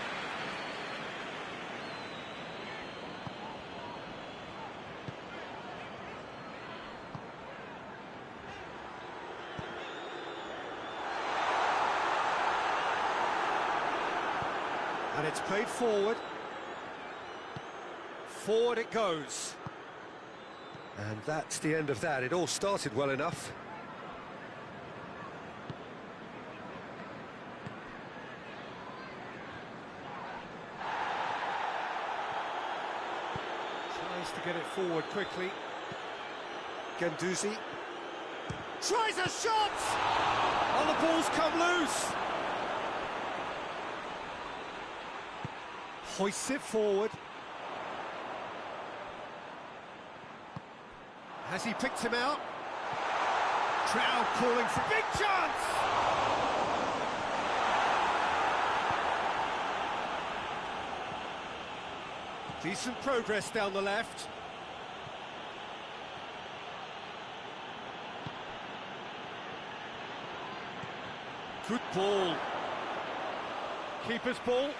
And it's played forward. Forward it goes. And that's the end of that. It all started well enough. Tries to get it forward quickly. Guendouzi. Tries a shot! Oh, the ball's come loose! Hoists it forward. Has he picked him out? Crowd calling for big chance! Decent progress down the left. Good ball. Keeper's ball.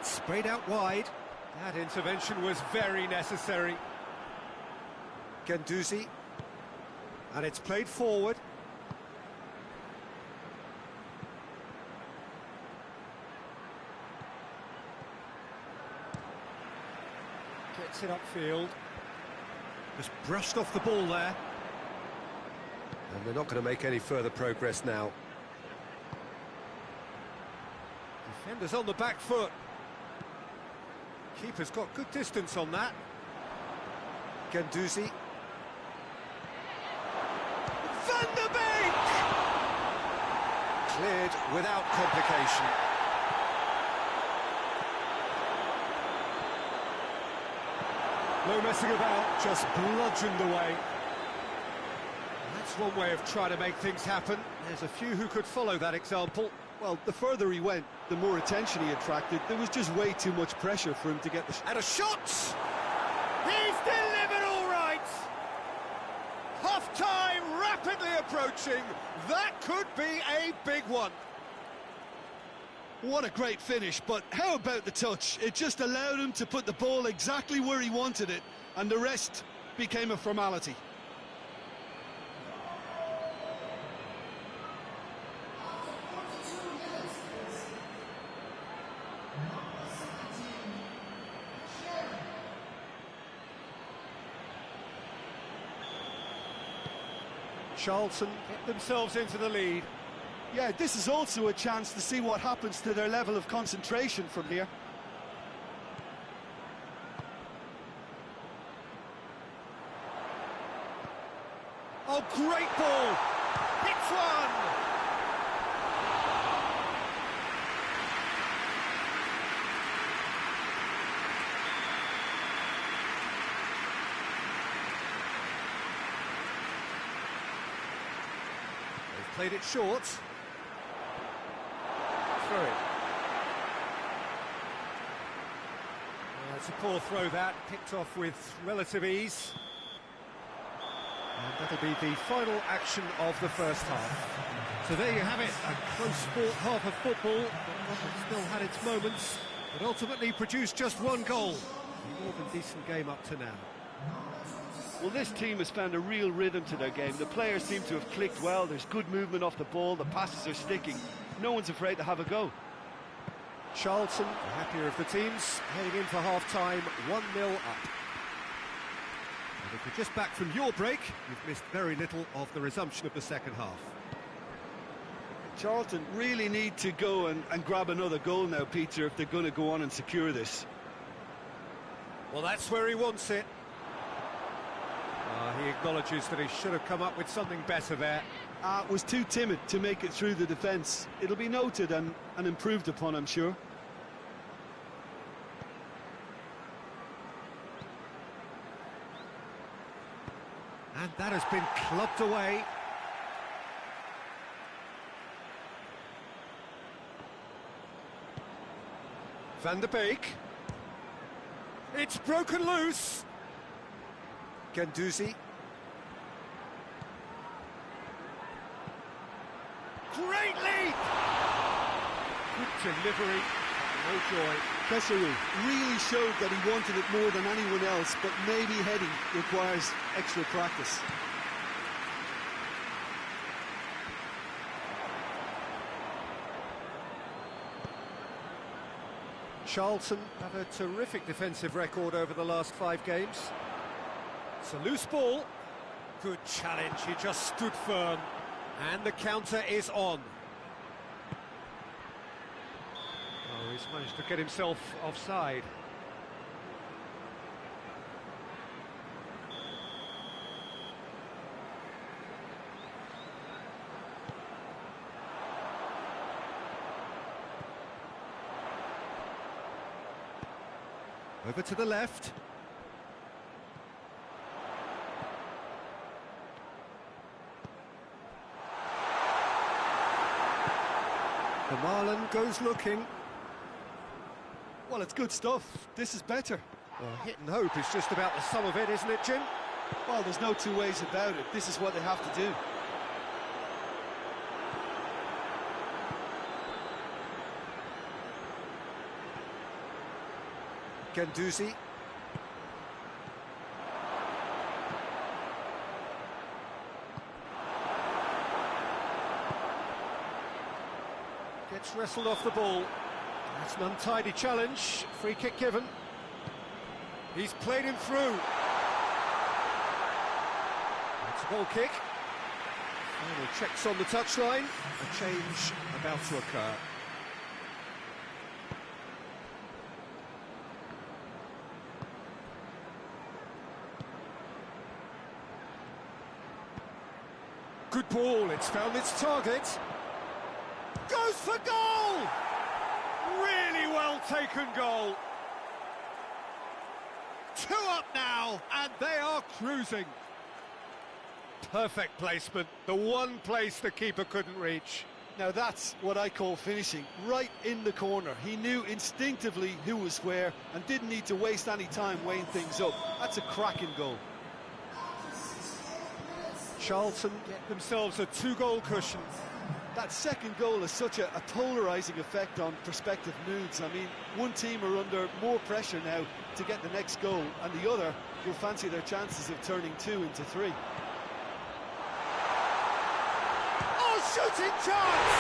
Sprayed out wide. That intervention was very necessary. Guendouzi. And it's played forward. Gets it upfield. Just brushed off the ball there. And they're not going to make any further progress now. Defenders on the back foot. Keeper's got good distance on that. Guendouzi. Van der Beek! Cleared without complication. No messing about, just bludgeoned away. That's one way of trying to make things happen. There's a few who could follow that example. Well, the further he went, the more attention he attracted. There was just way too much pressure for him to get the... And a shot! He's delivered all right! Half-time rapidly approaching. That could be a big one. What a great finish, but how about the touch? It just allowed him to put the ball exactly where he wanted it, and the rest became a formality. Charlton get themselves into the lead. Yeah, this is also a chance to see what happens to their level of concentration from here. Oh, great ball! Hits one! They've played it short. Through it. It's a poor throw that, picked off with relative ease. And that'll be the final action of the first half. So there you have it, a close sport half of football, but one that still had its moments, but ultimately produced just one goal. A more than decent game up to now. Well, this team has found a real rhythm to their game. The players seem to have clicked well, there's good movement off the ball, the passes are sticking. No one's afraid to have a go. Charlton, the happier of the teams, heading in for half-time, 1-0 up. And if you're just back from your break, you've missed very little of the resumption of the second half. Charlton really need to go and grab another goal now, Peter, if they're going to go on and secure this. Well, that's where he wants it. He acknowledges that he should have come up with something better there. Was too timid to make it through the defence. It'll be noted and improved upon, I'm sure. And that has been clubbed away. Van der Beek. It's broken loose. Guendouzi. Great lead! Good delivery, no joy. Kesseru really showed that he wanted it more than anyone else, but maybe heading requires extra practice. Charlton have a terrific defensive record over the last 5 games. It's a loose ball. Good challenge, he just stood firm. And the counter is on. Oh, he's managed to get himself offside. Over to the left. The Marlin goes looking. Well, it's good stuff. This is better. Well, hit and hope is just about the sum of it, isn't it, Jim? Well, there's no two ways about it. This is what they have to do. Guendouzi. Gets wrestled off the ball. That's an untidy challenge. Free kick given. He's played him through. It's a goal kick. Final checks on the touchline. A change about to occur. Good ball, it's found its target. Goes for goal! Really well taken goal. 2 up now, and they are cruising. Perfect placement, the one place the keeper couldn't reach. Now that's what I call finishing, right in the corner. He knew instinctively who was where and didn't need to waste any time weighing things up. That's a cracking goal. Charlton get themselves a 2-goal cushion. That second goal has such a polarising effect on prospective moods. I mean, one team are under more pressure now to get the next goal, and the other will fancy their chances of turning 2 into 3. Shooting chance!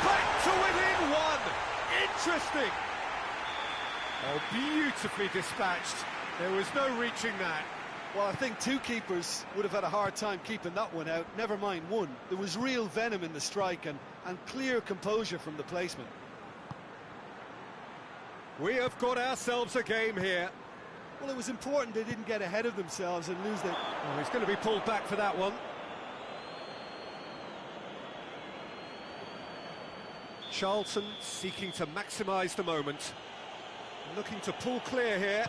Back to within 1. Interesting. Oh, beautifully dispatched. There was no reaching that. Well, I think 2 keepers would have had a hard time keeping that one out, never mind 1. There was real venom in the strike and clear composure from the placement. We have got ourselves a game here. Well, it was important they didn't get ahead of themselves and lose their... Oh, he's going to be pulled back for that one. Charlton seeking to maximise the moment. Looking to pull clear here.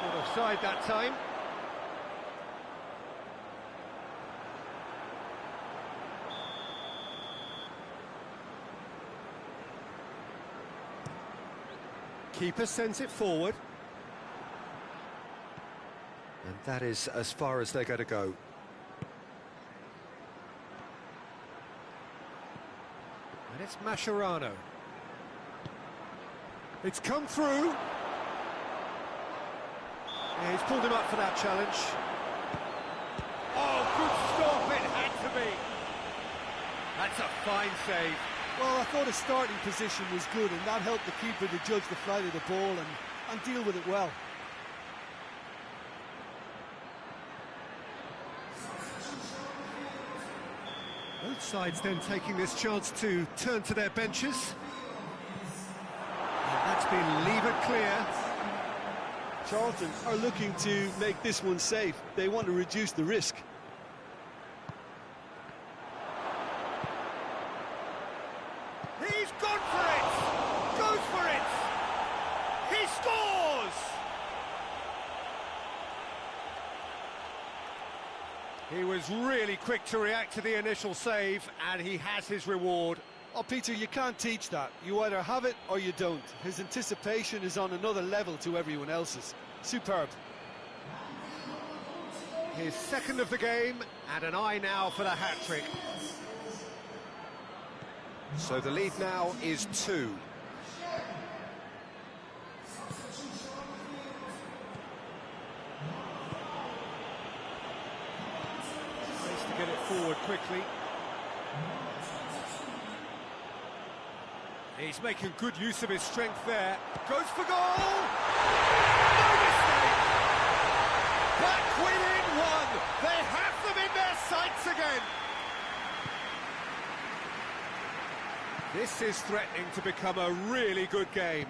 Not offside that time. Keeper sends it forward. And that is as far as they're going to go. And it's Mascherano. It's come through. Yeah, he's pulled him up for that challenge. Oh, good stop, it had to be. That's a fine save. Well, I thought his starting position was good, and that helped the keeper to judge the flight of the ball and deal with it well. Both sides then taking this chance to turn to their benches. And that's been levered clear. Charlton are looking to make this one safe. They want to reduce the risk. He's gone for it! Goes for it! He scores! He was really quick to react to the initial save, and he has his reward. Oh, Peter, you can't teach that. You either have it or you don't. His anticipation is on another level to everyone else's. Superb. His second of the game, and an eye now for the hat-trick. So the lead now is 2. Needs to get it forward quickly. He's making good use of his strength there. Goes for goal! No mistake! Back within 1! They have them in their sights again! This is threatening to become a really good game.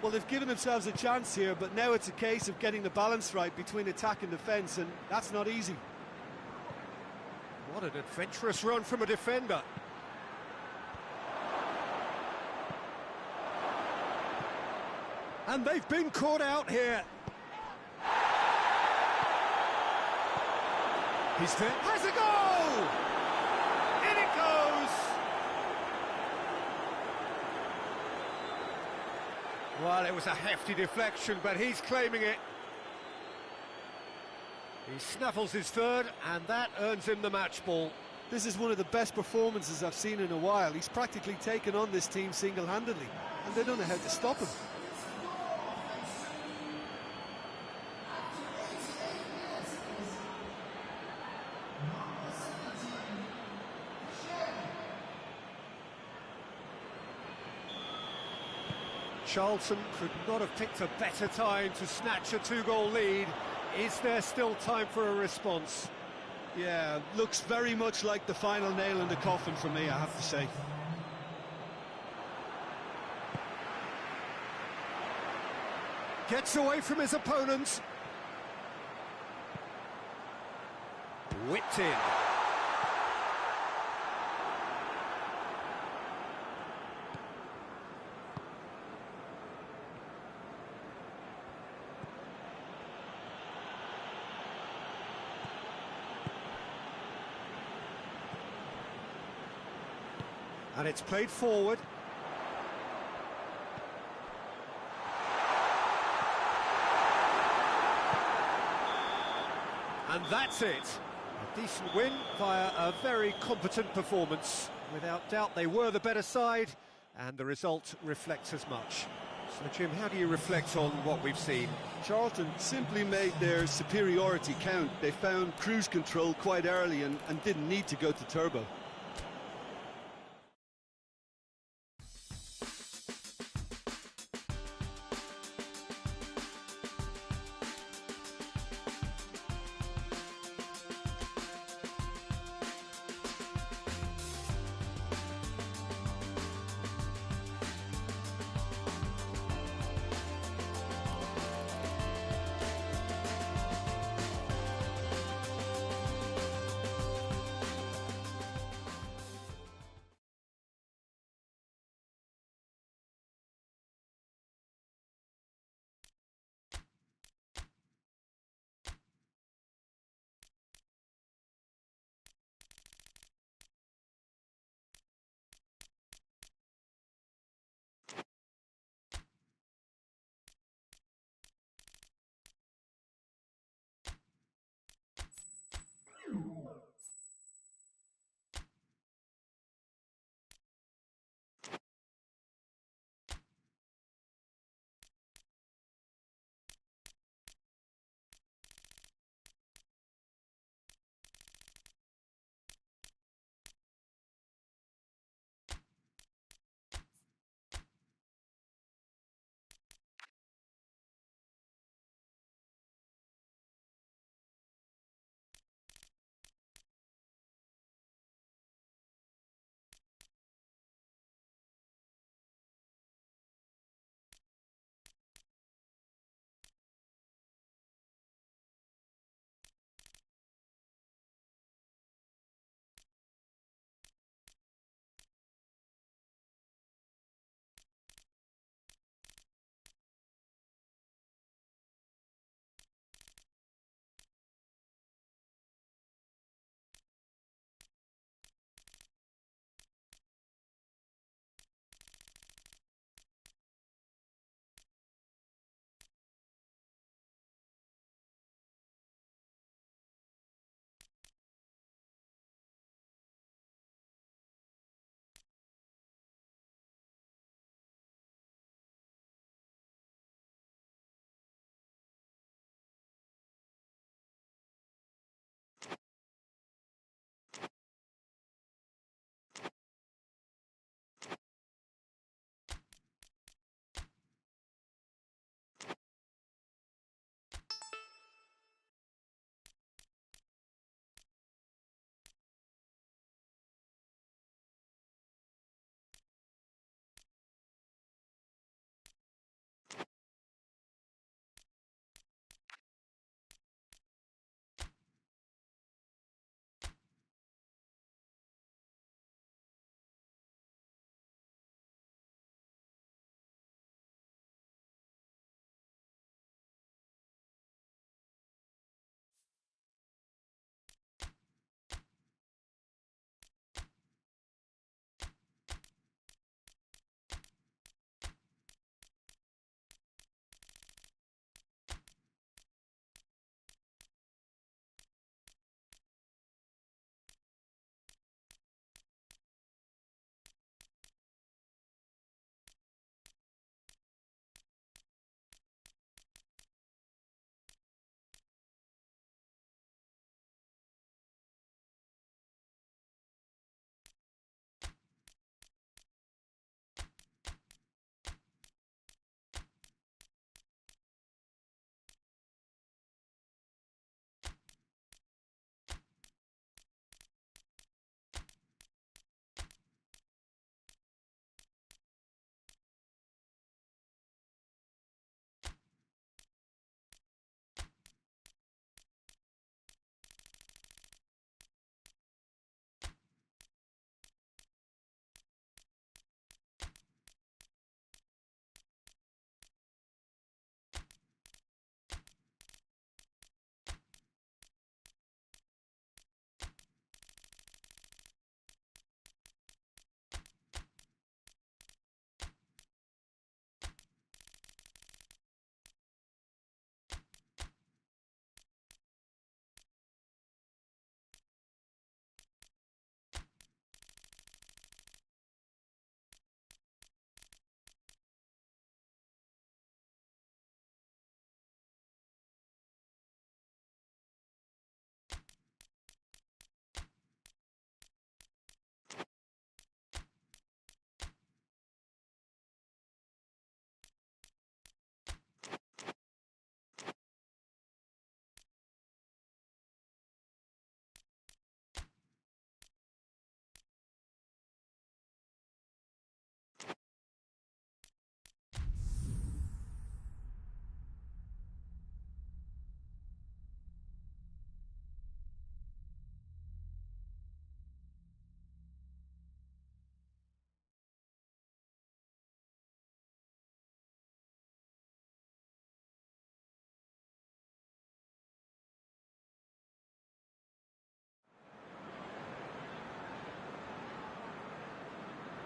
Well, they've given themselves a chance here, but now it's a case of getting the balance right between attack and defence, and that's not easy. What an adventurous run from a defender. And they've been caught out here. He's there. Has a goal! In it goes! Well, it was a hefty deflection, but he's claiming it. He snaffles his third, and that earns him the match ball. This is one of the best performances I've seen in a while. He's practically taken on this team single-handedly, and they don't know how to stop him. Charlton could not have picked a better time to snatch a 2-goal lead. Is there still time for a response? Yeah, looks very much like the final nail in the coffin for me, I have to say. Gets away from his opponent. Whipped in. And it's played forward. And that's it. A decent win via a very competent performance. Without doubt, they were the better side, and the result reflects as much. So, Jim, how do you reflect on what we've seen? Charlton simply made their superiority count. They found cruise control quite early and didn't need to go to turbo.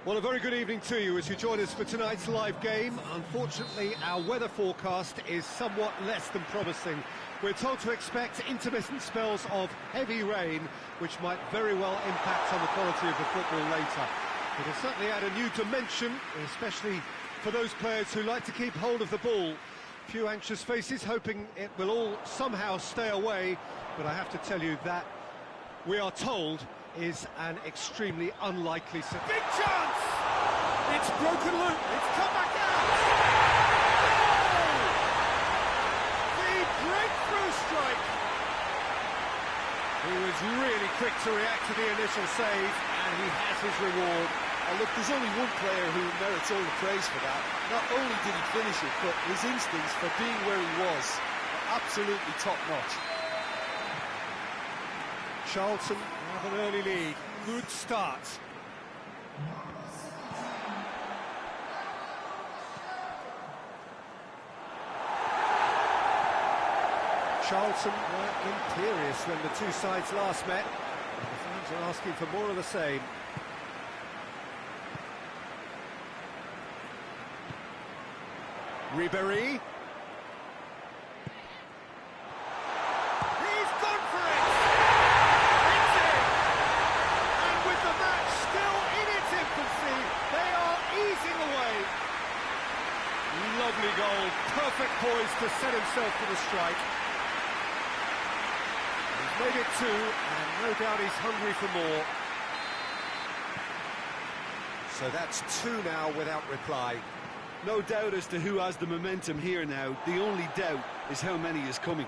Well, a very good evening to you as you join us for tonight's live game. Unfortunately, our weather forecast is somewhat less than promising. We're told to expect intermittent spells of heavy rain, which might very well impact on the quality of the football later. It'll certainly add a new dimension, especially for those players who like to keep hold of the ball. Few anxious faces hoping it will all somehow stay away, but I have to tell you that we are told is an extremely unlikely scenario. Big chance! It's broken loose. It's come back out. Oh! The breakthrough strike. He was really quick to react to the initial save, and he has his reward. Oh, look, there's only one player who merits all the praise for that. Not only did he finish it, but his instincts for being where he was are absolutely top-notch. Charlton have an early lead. Good start. Charlton were imperious when the two sides last met. The fans are asking for more of the same. Ribéry. He's gone for it. It's in. And with the match still in its infancy, they are easing away. Lovely goal. Perfect poise to set himself for the strike. He's made it two, and no doubt he's hungry for more. So that's two now without reply. No doubt as to who has the momentum here now. The only doubt is how many is coming.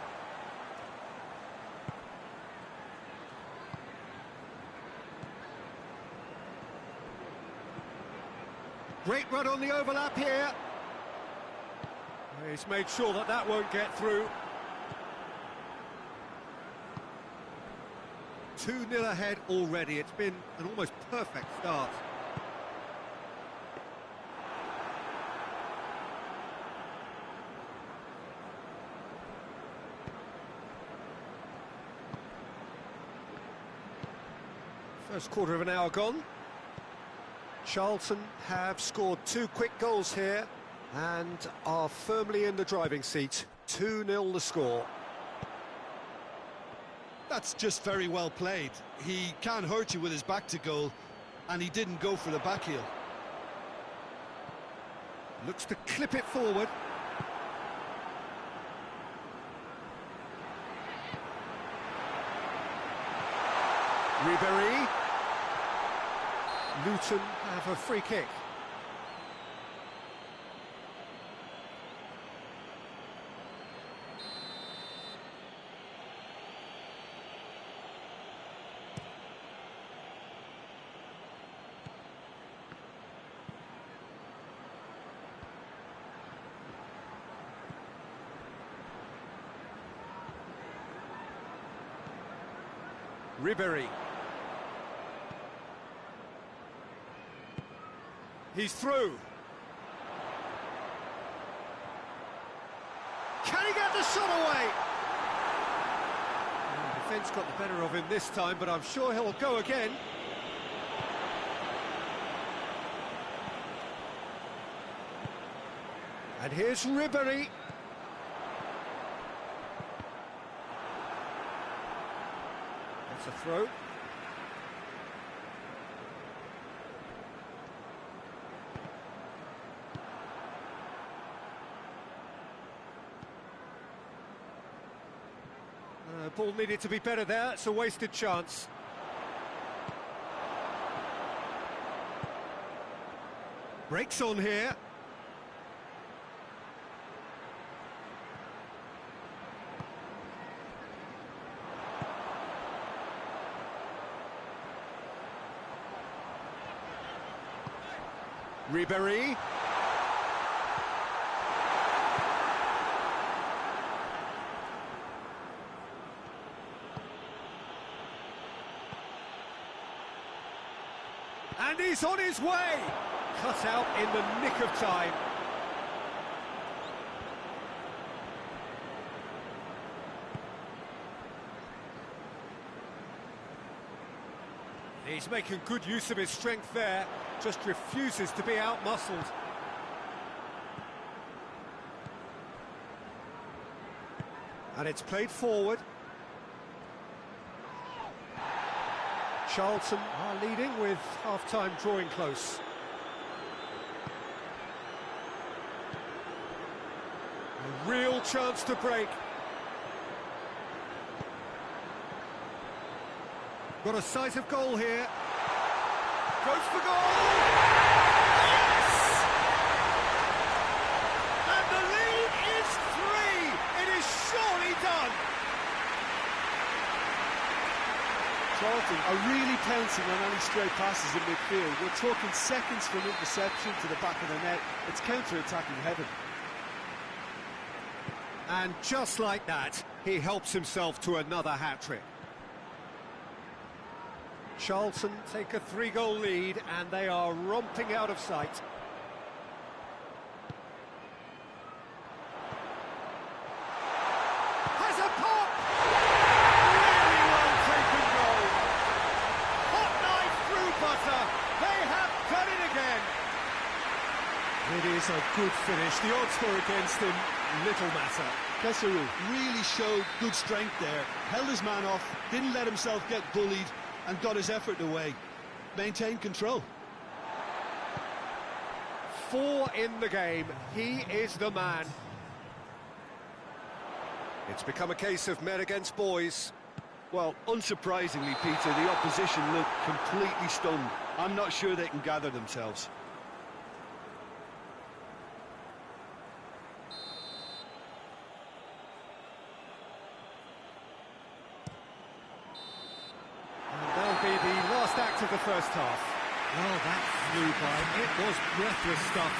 Great run on the overlap here. He's made sure that that won't get through. 2-0 ahead already. It's been an almost perfect start. First quarter of an hour gone. Charlton have scored two quick goals here and are firmly in the driving seat. 2-0 the score. That's just very well played. He can't hurt you with his back to goal, and he didn't go for the back heel. Looks to clip it forward. Ribéry. Luton have a free kick. Ribéry. He's through. Can he get the shot away? The defence got the better of him this time, but I'm sure he'll go again. And here's Ribéry. That's a throw. Ball needed to be better there. It's a wasted chance. Breaks on here. Ribéry. And he's on his way! Cut out in the nick of time. He's making good use of his strength there, just refuses to be out-muscled. And it's played forward. Charlton are leading with half-time drawing close. A real chance to break. Got a sight of goal here. Goes for goal! Yes! And the lead is 3! It is surely done! Charlton are really pouncing on any stray passes in midfield. We're talking seconds from interception to the back of the net. It's counter-attacking heaven. And just like that, he helps himself to another hat-trick. Charlton take a 3-goal lead, and they are romping out of sight. Has a pop! Really well taken goal. Hot knife through butter. They have done it again. It is a good finish. The odds were against him. Little matter. Kesseru really showed good strength there. Held his man off, didn't let himself get bullied, and got his effort away. Maintained control. 4 in the game. He is the man. It's become a case of men against boys. Well, unsurprisingly, Peter, the opposition look completely stunned. I'm not sure they can gather themselves. Be the last act of the first half. Well, that flew by. It was breathless stuff.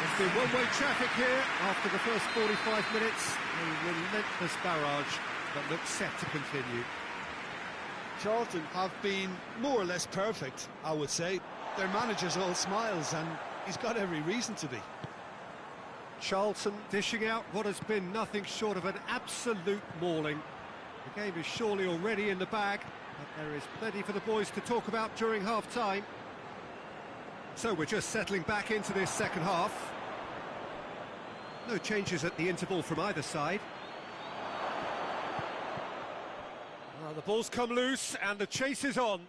There's been one-way traffic here after the first 45 minutes. A relentless barrage that looks set to continue. Charlton have been more or less perfect, I would say. Their manager's all smiles, and he's got every reason to be. Charlton dishing out what has been nothing short of an absolute mauling. The game is surely already in the bag. But there is plenty for the boys to talk about during half-time. So we're just settling back into this second half. No changes at the interval from either side. The ball's come loose and the chase is on.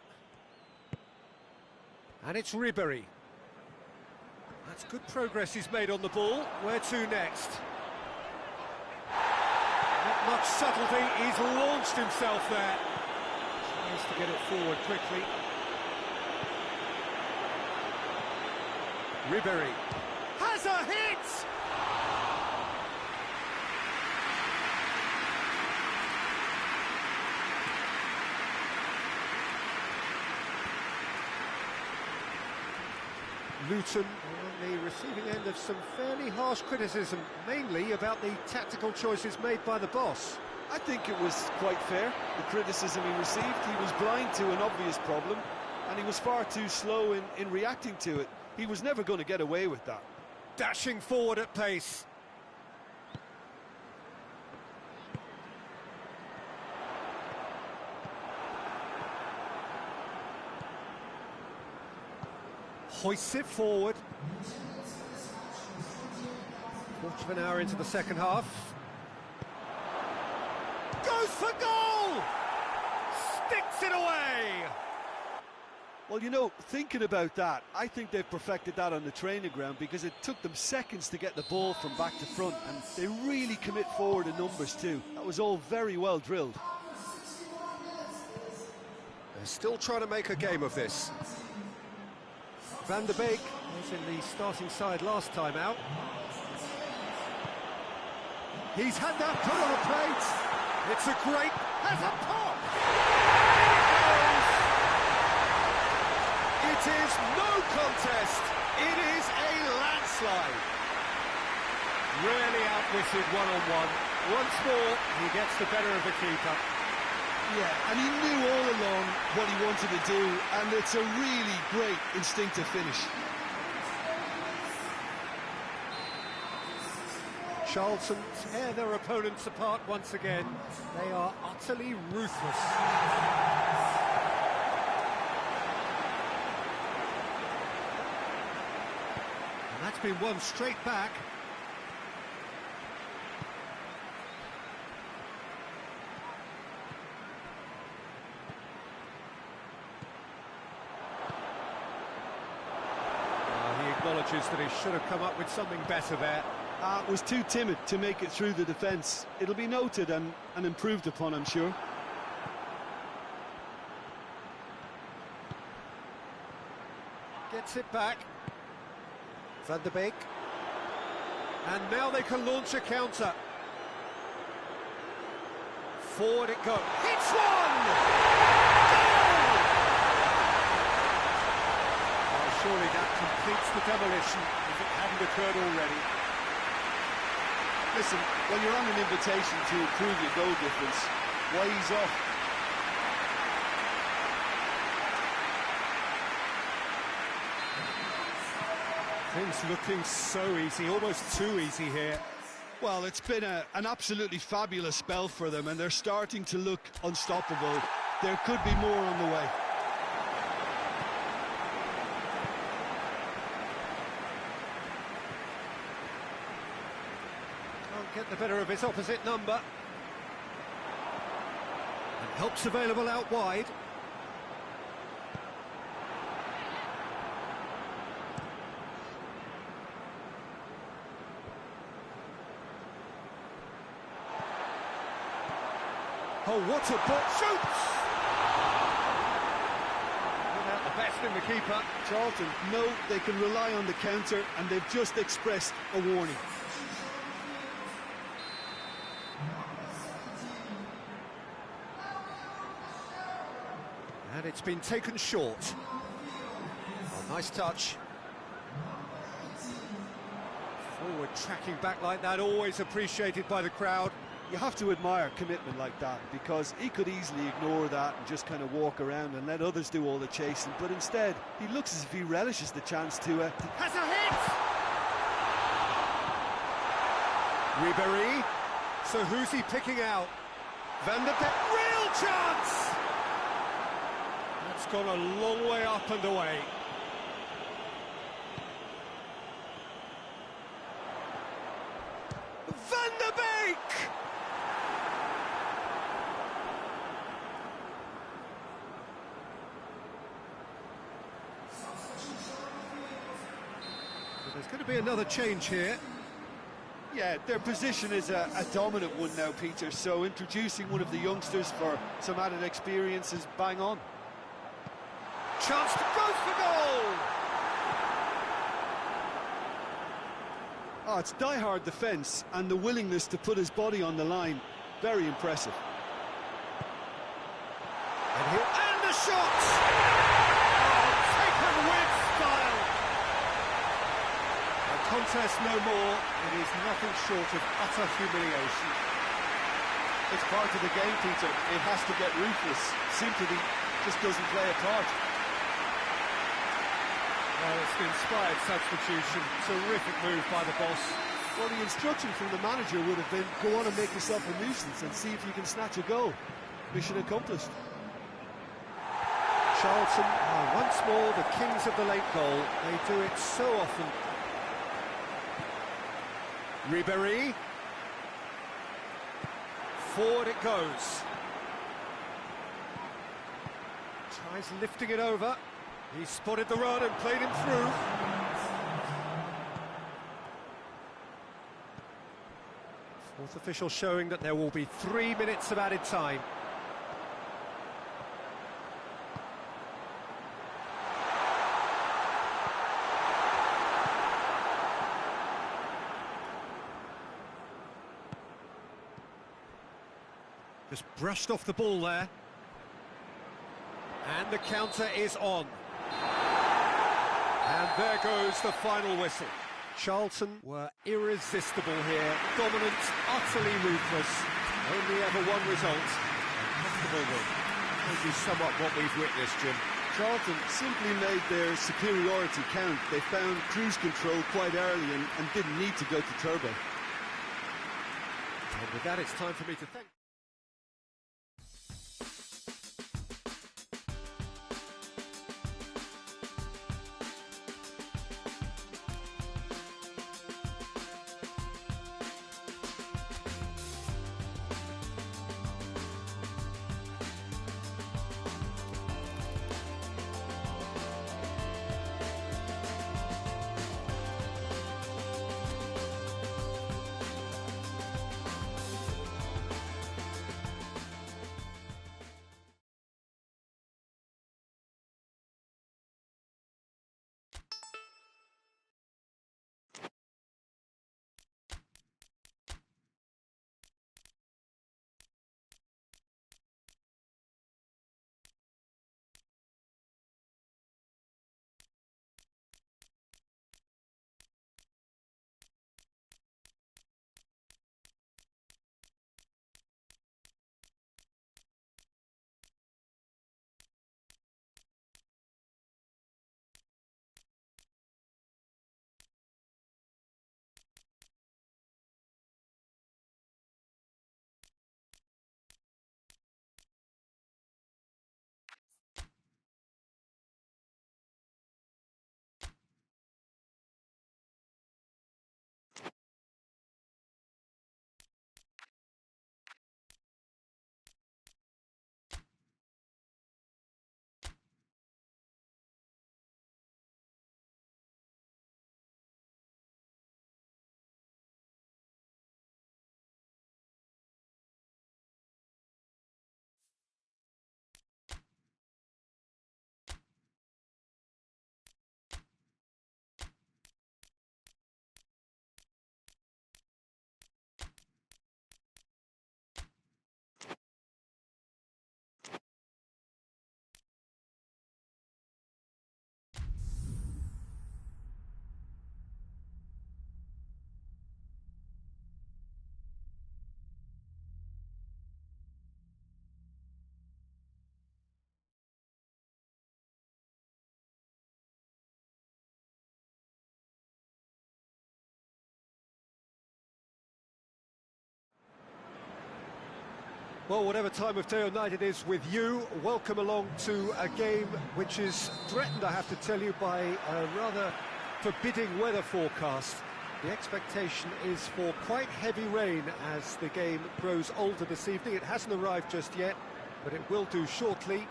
And it's Ribery. That's good progress he's made on the ball. Where to next? Not much subtlety, he's launched himself there. Tries to get it forward quickly. Ribery has a hit! Luton on the receiving end of some fairly harsh criticism, mainly about the tactical choices made by the boss. I think it was quite fair, the criticism he received. He was blind to an obvious problem, and he was far too slow in reacting to it. He was never going to get away with that. Dashing forward at pace. Hoists it forward. Quarter of an hour into the second half. Goes for goal! Sticks it away! Well, you know, thinking about that, I think they've perfected that on the training ground because it took them seconds to get the ball from back to front, and they really commit forward in numbers too. That was all very well drilled. They're still trying to make a game of this. Van der Beek was in the starting side last time out. He's had that put on a plate. It's a great... has a pop! It is no contest. It is a landslide. Really outwitted one-on-one. Once more, he gets the better of the keeper. Yeah, and he knew all along what he wanted to do, and it's a really great instinctive finish. Charlton tear their opponents apart once again. They are utterly ruthless. And that's been won straight back. He acknowledges that he should have come up with something better there. Was too timid to make it through the defence. It'll be noted and improved upon, I'm sure. Gets it back. Van der Beek. And now they can launch a counter. Forward it goes. Hits one! Goal! Oh, surely that completes the demolition if it hadn't occurred already. Listen, when you're on an invitation to improve your goal difference, why ease off? Things looking so easy, almost too easy here. Well, it's been an absolutely fabulous spell for them, and they're starting to look unstoppable. There could be more on the way. Can't get the better of his opposite number. And help's available out wide. Oh, what a ball! Shoots! Without the best in the keeper. Charlton know they can rely on the counter, and they've just expressed a warning. And it's been taken short. Oh, nice touch. Forward tracking back like that, always appreciated by the crowd. You have to admire commitment like that, because he could easily ignore that and just kind of walk around and let others do all the chasing, but instead he looks as if he relishes the chance to has a hit! Ribéry. So who's he picking out? Van der Beek. Real chance! That's gone a long way up and away. Van der Beek! There's going to be another change here. Yeah, their position is a dominant one now, Peter, so introducing one of the youngsters for some added experience is bang on. Chance to go for goal! Oh, it's die-hard defence and the willingness to put his body on the line. Very impressive. And the shot! Oh, taken with style! A contest no more. It is nothing short of utter humiliation. It's part of the game, Peter. It has to get ruthless. Sympathy just doesn't play a part. Well, it's an inspired substitution. Terrific move by the boss. Well, the instruction from the manager would have been, go on and make yourself a nuisance and see if you can snatch a goal. Mission accomplished. Charlton are once more the kings of the late goal. They do it so often. Ribéry. Forward it goes. Tries lifting it over. He spotted the run and played him through. Fourth official showing that there will be 3 minutes of added time. Just brushed off the ball there. And the counter is on. And there goes the final whistle. Charlton were irresistible here. Dominant, utterly ruthless. Only ever one result. A comfortable win. Maybe somewhat what we've witnessed, Jim. Charlton simply made their superiority count. They found cruise control quite early and didn't need to go to turbo. And with that, it's time for me to thank Well, whatever time of day or night it is with you, welcome along to a game which is threatened, I have to tell you, by a rather forbidding weather forecast. The expectation is for quite heavy rain as the game grows older this evening. It hasn't arrived just yet, but it will do shortly.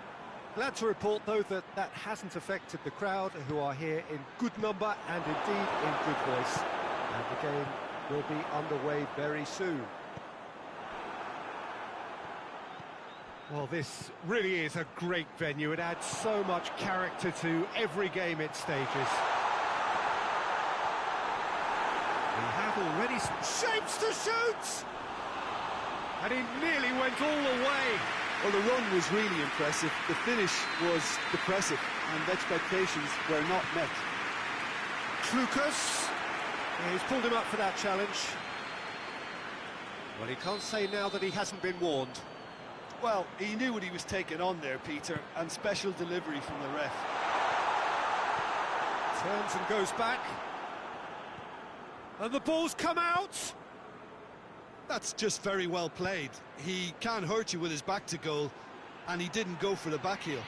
Glad to report, though, that that hasn't affected the crowd, who are here in good number and indeed in good voice. And the game will be underway very soon. Well, this really is a great venue. It adds so much character to every game it stages. We have already shapes to shoot! And he nearly went all the way. Well, the run was really impressive. The finish was depressive, and expectations were not met. Lucas, he's pulled him up for that challenge. Well, he can't say now that he hasn't been warned. Well, he knew what he was taking on there, Peter, and special delivery from the ref. Turns and goes back. And the ball's come out! That's just very well played. He can't hurt you with his back to goal, and he didn't go for the back heel.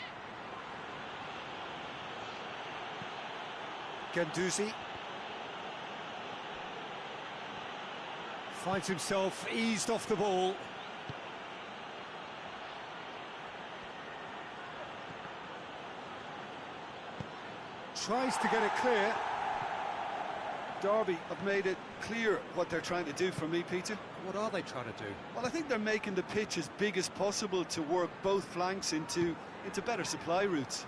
Guendouzi finds himself eased off the ball. Tries to get it clear. Derby have made it clear what they're trying to do for me, Peter. What are they trying to do? Well, I think they're making the pitch as big as possible to work both flanks into better supply routes.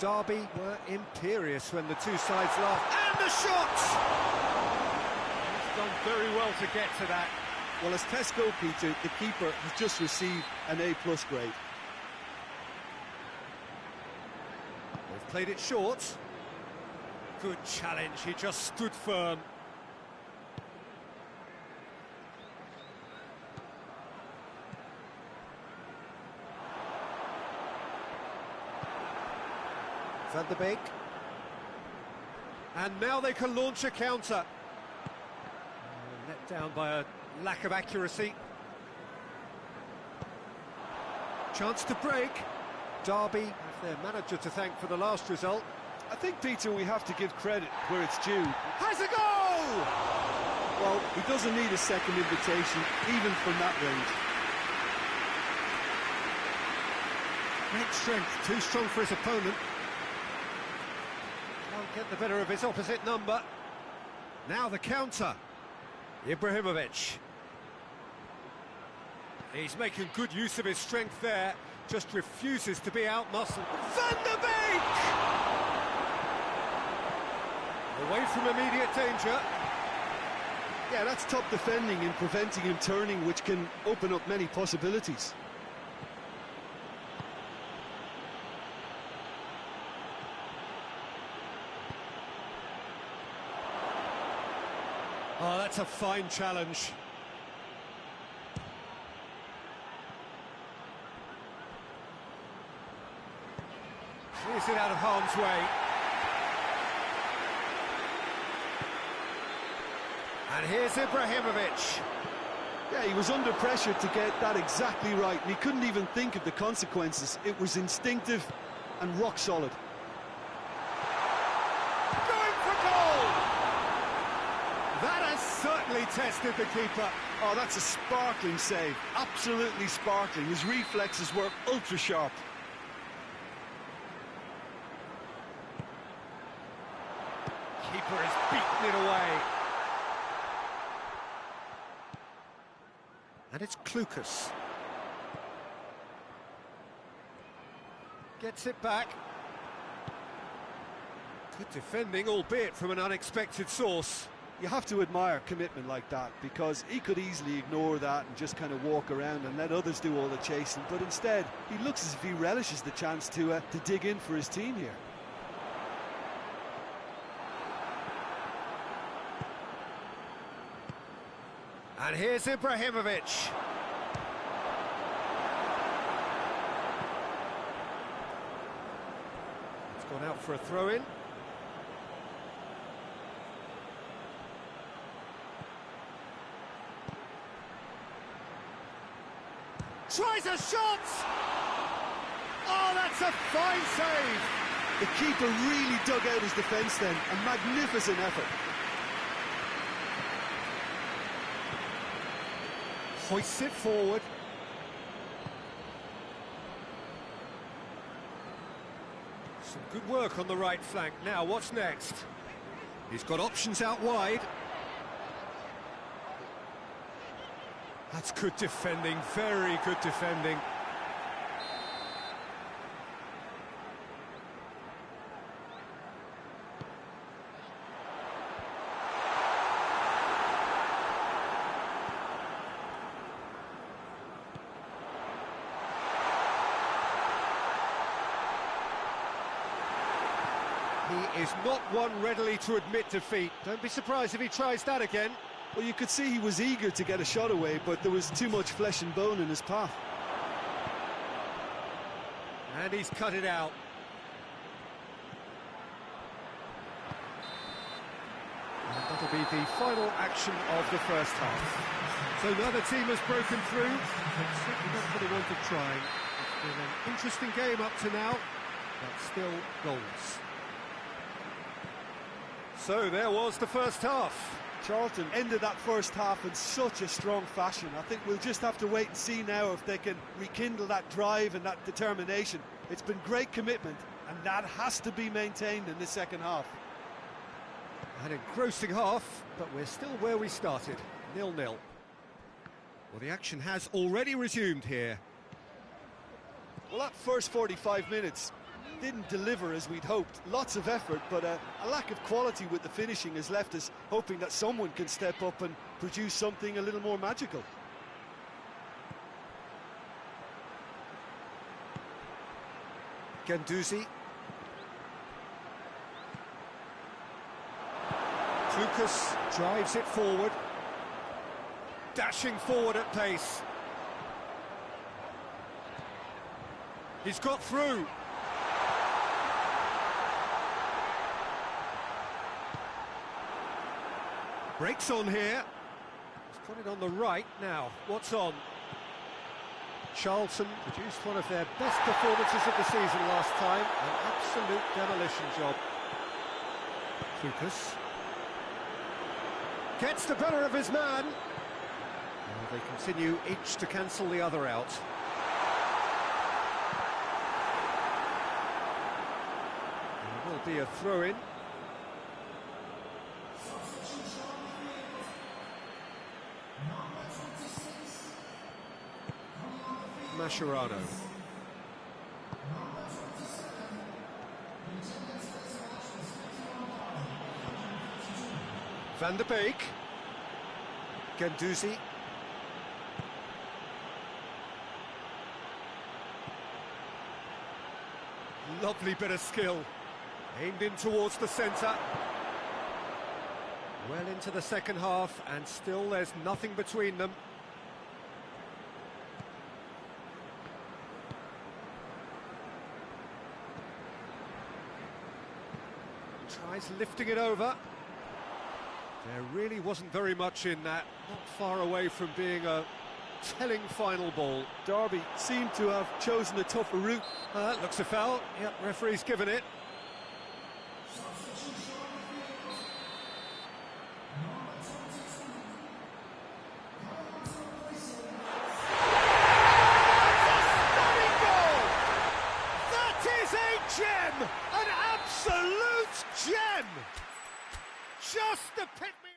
Derby were imperious when the two sides laughed. And the shot! He's done very well to get to that. Well, as tests go, Peter, the keeper has just received an A+ grade. They've played it short. Good challenge, he just stood firm. Van der Beek. And now they can launch a counter. Let down by a lack of accuracy. Chance to break. Derby have their manager to thank for the last result. I think, Peter, we have to give credit where it's due. Has a goal! Well, he doesn't need a second invitation, even from that range. Great strength, too strong for his opponent. Can't get the better of his opposite number. Now the counter. Ibrahimovic. He's making good use of his strength there, just refuses to be out-muscled. Van der Beek! Away from immediate danger. Yeah, that's top defending and preventing him turning, which can open up many possibilities. Oh, that's a fine challenge. Clears it out of harm's way. And here's Ibrahimovic. Yeah, he was under pressure to get that exactly right, and he couldn't even think of the consequences. It was instinctive and rock solid. Going for goal! That has certainly tested the keeper. Oh, that's a sparkling save. Absolutely sparkling. His reflexes were ultra sharp. Keeper has beaten it away. And it's Lucas. Gets it back. Good defending, albeit from an unexpected source. You have to admire commitment like that, because he could easily ignore that and just kind of walk around and let others do all the chasing, but instead he looks as if he relishes the chance to dig in for his team here. And here's Ibrahimovic. It's gone out for a throw-in. Tries a shot! Oh, that's a fine save! The keeper really dug out his defence then, a magnificent effort. Hoists it forward. Some good work on the right flank. Now, what's next? He's got options out wide. That's good defending, very good defending. He is not one readily to admit defeat. Don't be surprised if he tries that again. Well, you could see he was eager to get a shot away, but there was too much flesh and bone in his path. And he's cut it out. And that'll be the final action of the first half. So neither team has broken through. Certainly not for the want of trying. It's been an interesting game up to now, but still goals. So there was the first half. Charlton ended that first half in such a strong fashion. I think we'll just have to wait and see now if they can rekindle that drive and that determination. It's been great commitment, and that has to be maintained in the second half. An engrossing half, but we're still where we started, 0-0. Well, the action has already resumed here. Well, that first 45 minutes didn't deliver as we'd hoped. Lots of effort, but a lack of quality with the finishing has left us hoping that someone can step up and produce something a little more magical. Guendouzi. Lucas drives it forward. Dashing forward at pace. He's got through. Breaks on here. He's put it on the right now. What's on? Charlton produced one of their best performances of the season last time. An absolute demolition job. Lucas gets the better of his man. Well, they continue each to cancel the other out. There will be a throw-in. Mascherano. Van der Beek. Guendouzi. Lovely bit of skill. Aimed in towards the centre. Well into the second half, and still there's nothing between them. Tries lifting it over. There really wasn't very much in that. Not far away from being a telling final ball. Derby seemed to have chosen a tougher route. Looks a foul. Yep, referee's given it. Gem! An absolute gem! Just the pick-me...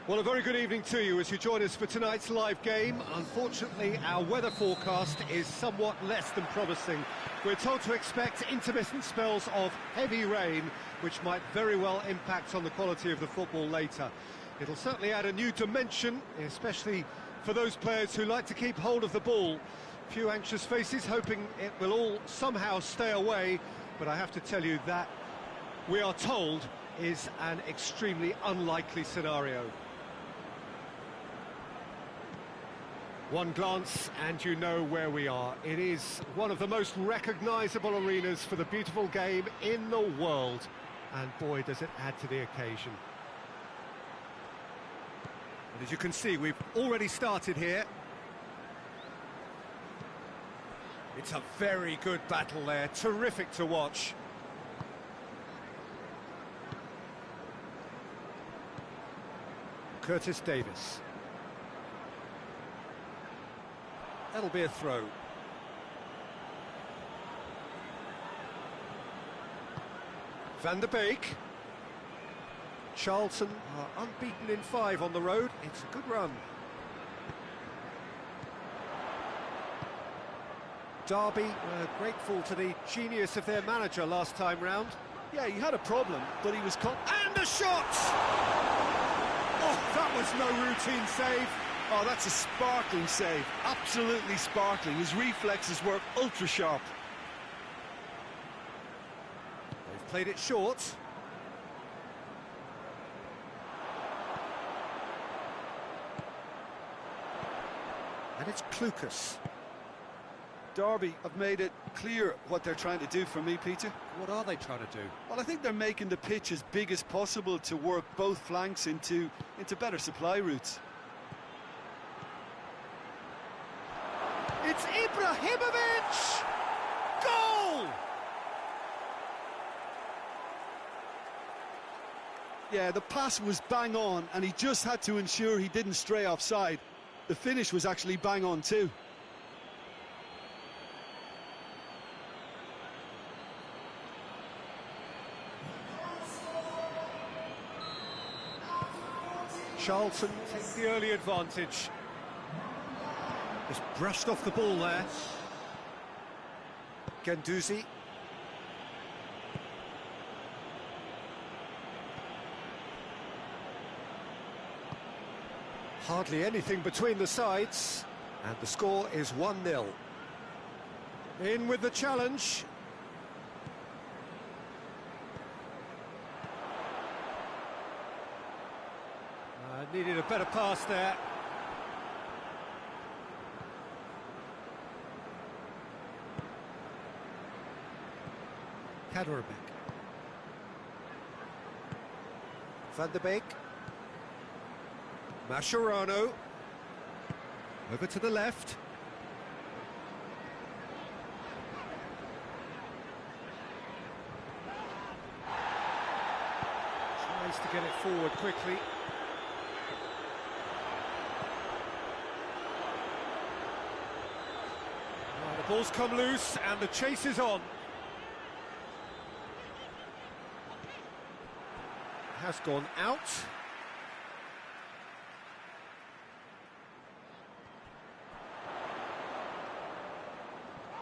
Well, a very good evening to you as you join us for tonight's live game. Unfortunately, our weather forecast is somewhat less than promising. We're told to expect intermittent spells of heavy rain, which might very well impact on the quality of the football later. It'll certainly add a new dimension, especially for those players who like to keep hold of the ball. Few anxious faces hoping it will all somehow stay away, but I have to tell you that we are told is an extremely unlikely scenario. One glance and you know where we are. It is one of the most recognisable arenas for the beautiful game in the world. And boy, does it add to the occasion. And as you can see, we've already started here. It's a very good battle there, terrific to watch. Curtis Davis. That'll be a throw. Van der Beek. Charlton are unbeaten in 5 on the road. It's a good run. Derby were grateful to the genius of their manager last time round. Yeah, he had a problem, but he was caught. And a shot! Oh, that was no routine save. Oh, that's a sparkling save. Absolutely sparkling. His reflexes were ultra sharp. They've played it short. And it's Klukas. Derby have made it clear what they're trying to do for me, Peter. What are they trying to do? Well, I think they're making the pitch as big as possible to work both flanks into better supply routes. It's Ibrahimovic! Goal! Yeah, the pass was bang on, and he just had to ensure he didn't stray offside. The finish was actually bang on too. Charlton takes the early advantage. Just brushed off the ball there. Guendouzi. Hardly anything between the sides, and the score is 1-0. In with the challenge. Needed a better pass there. Kaderabek. Van der Beek. Mascherano. Over to the left. Tries to get it forward quickly. The ball's come loose and the chase is on. Has gone out.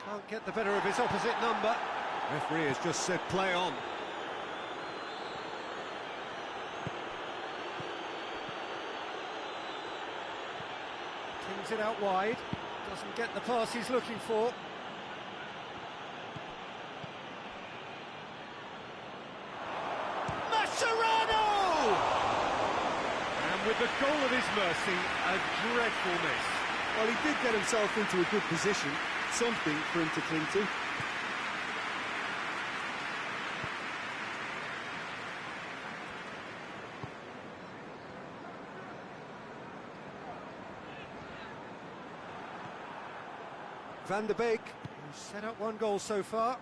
Can't get the better of his opposite number. Referee has just said play on. Tings it out wide. Doesn't get the pass he's looking for. Mascherano! And with the goal at his mercy, a dreadful miss. Well, he did get himself into a good position, something for him to cling to. Van der Beek, who's set up 1 goal so far.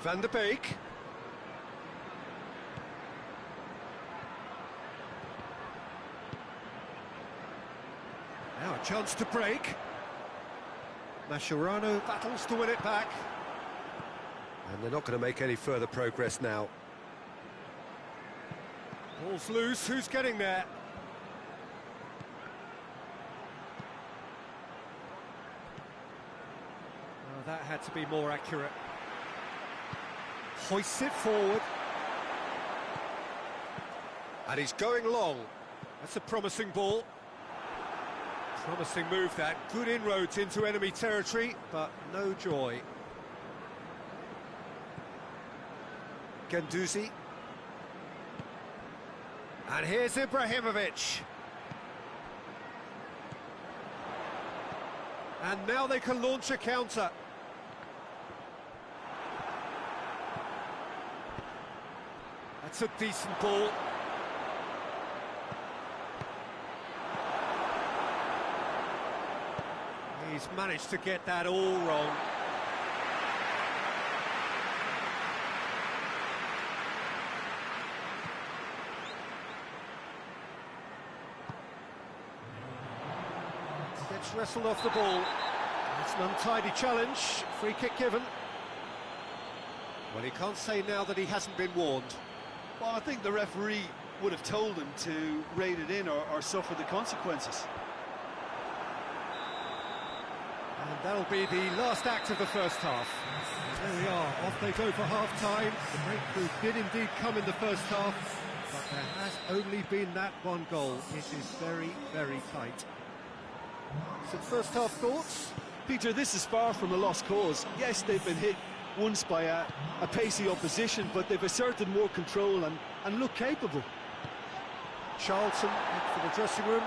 Van der Beek. Now a chance to break. Mascherano battles to win it back. And they're not going to make any further progress now. Ball's loose, who's getting there? Oh, that had to be more accurate. Hoists it forward. And he's going long. That's a promising ball. Promising move that. Good inroads into enemy territory, but no joy. Guendouzi. And here's Ibrahimovic. And now they can launch a counter. That's a decent ball. He's managed to get that all wrong. Gets wrestled off the ball. It's an untidy challenge. Free kick given. Well, he can't say now that he hasn't been warned. Well, I think the referee would have told him to rate it in or suffer the consequences. And that'll be the last act of the first half. There we are, off they go for half-time. The breakthrough did indeed come in the first half, but there has only been that one goal. It is very, very tight. So first half thoughts? Peter, this is far from a lost cause. Yes, they've been hit once by a pacey opposition, but they've asserted more control and look capable. Charlton for the dressing room.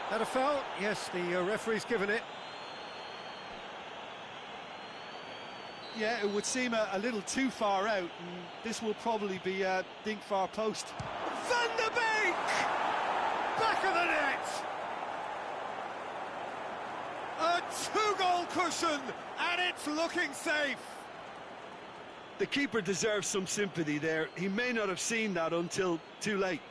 That a foul? Yes, the referee's given it. Yeah, it would seem a little too far out, and this will probably be a dink far post. Van der Beek! Back of the net! A two-goal cushion, and it's looking safe! The keeper deserves some sympathy there. He may not have seen that until too late.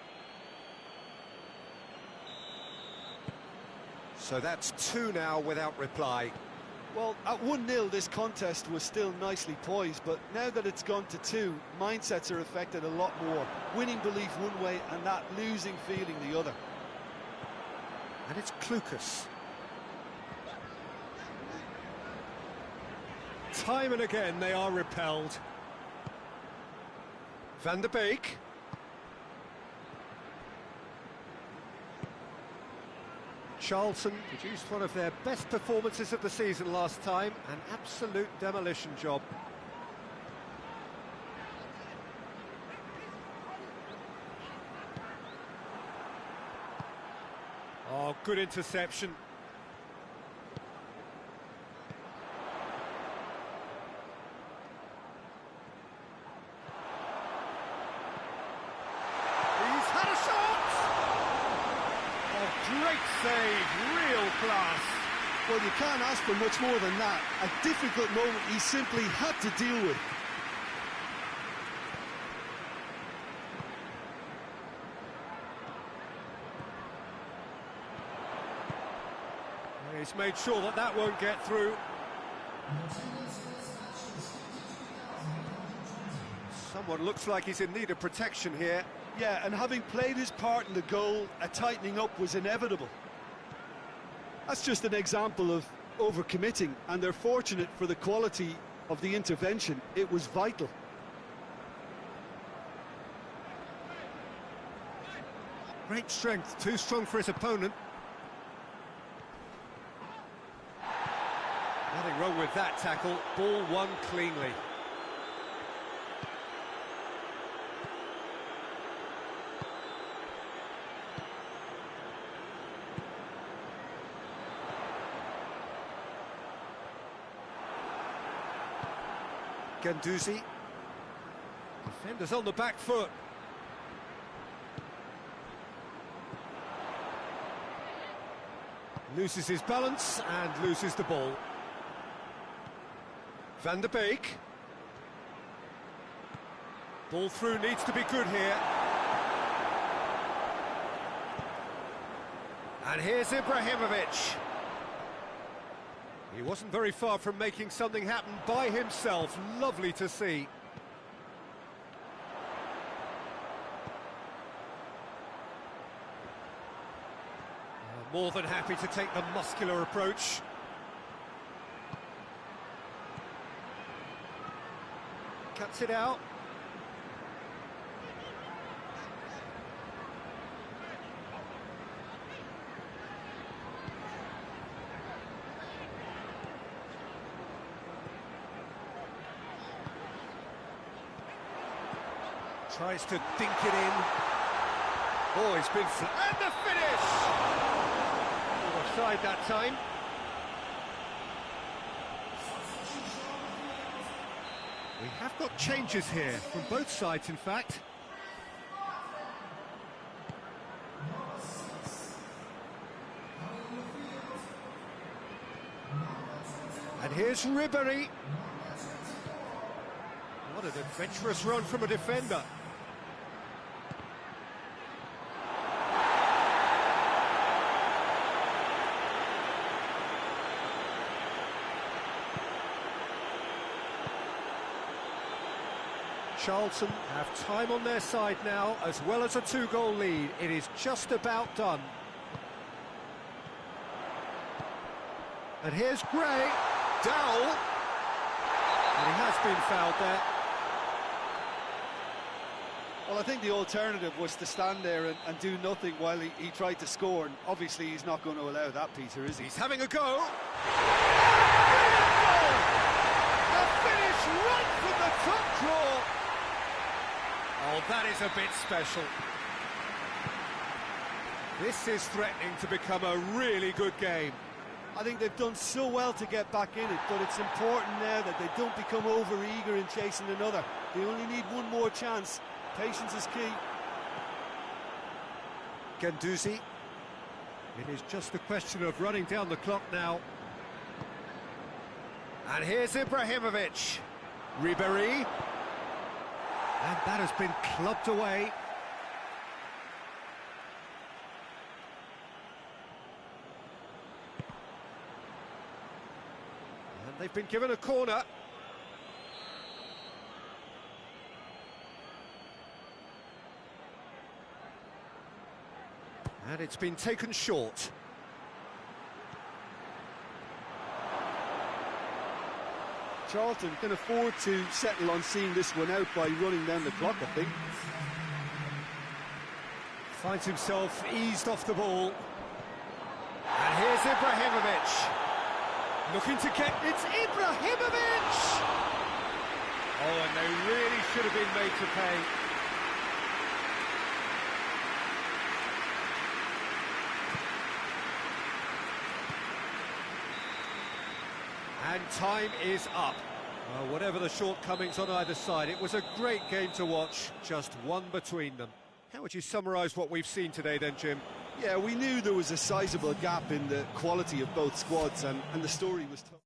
So that's two now without reply. Well, at 1-0 this contest was still nicely poised, but now that it's gone to 2, mindsets are affected a lot more. Winning belief one way and that losing feeling the other. And it's Klukas. Time and again they are repelled. Van der Beek. Charlton produced one of their best performances of the season last time, an absolute demolition job. Oh, good interception. He's had a shot! Oh, great save, real class. Well, you can't ask for much more than that. A difficult moment he simply had to deal with. He's made sure that that won't get through. Someone looks like he's in need of protection here. Yeah, and having played his part in the goal, a tightening up was inevitable. That's just an example of overcommitting, and they're fortunate for the quality of the intervention. It was vital. Great strength, too strong for his opponent. Nothing wrong with that tackle, ball won cleanly. Guendouzi. Defenders on the back foot. Loses his balance and loses the ball. Van der Beek. Ball through needs to be good here. And here's Ibrahimovic. He wasn't very far from making something happen by himself. Lovely to see. More than happy to take the muscular approach. Cuts it out. Tries to dink it in. Oh, it's been and the finish! Offside that time. We have got changes here, from both sides in fact. And here's Ribéry. What an adventurous run from a defender. Charlton have time on their side now, as well as a 2-goal lead. It is just about done. And here's Gray. Dowell. And he has been fouled there. Well, I think the alternative was to stand there and do nothing while he tried to score. And obviously, he's not going to allow that, Peter, is he? He's having a go. A finish right from the top draw. Oh, that is a bit special. This is threatening to become a really good game. I think they've done so well to get back in it, but it's important now that they don't become over-eager in chasing another. They only need one more chance. Patience is key. Guendouzi. It is just a question of running down the clock now. And here's Ibrahimovic. Ribéry. And that has been clubbed away. And they've been given a corner. And it's been taken short. Charlton can afford to settle on seeing this one out by running down the clock, I think. Finds himself eased off the ball. And here's Ibrahimovic. Looking to get... It's Ibrahimovic! Oh, and they really should have been made to pay. And time is up. Well, whatever the shortcomings on either side, it was a great game to watch, just one between them. How would you summarise what we've seen today then, Jim? Yeah, we knew there was a sizable gap in the quality of both squads, and the story was tough.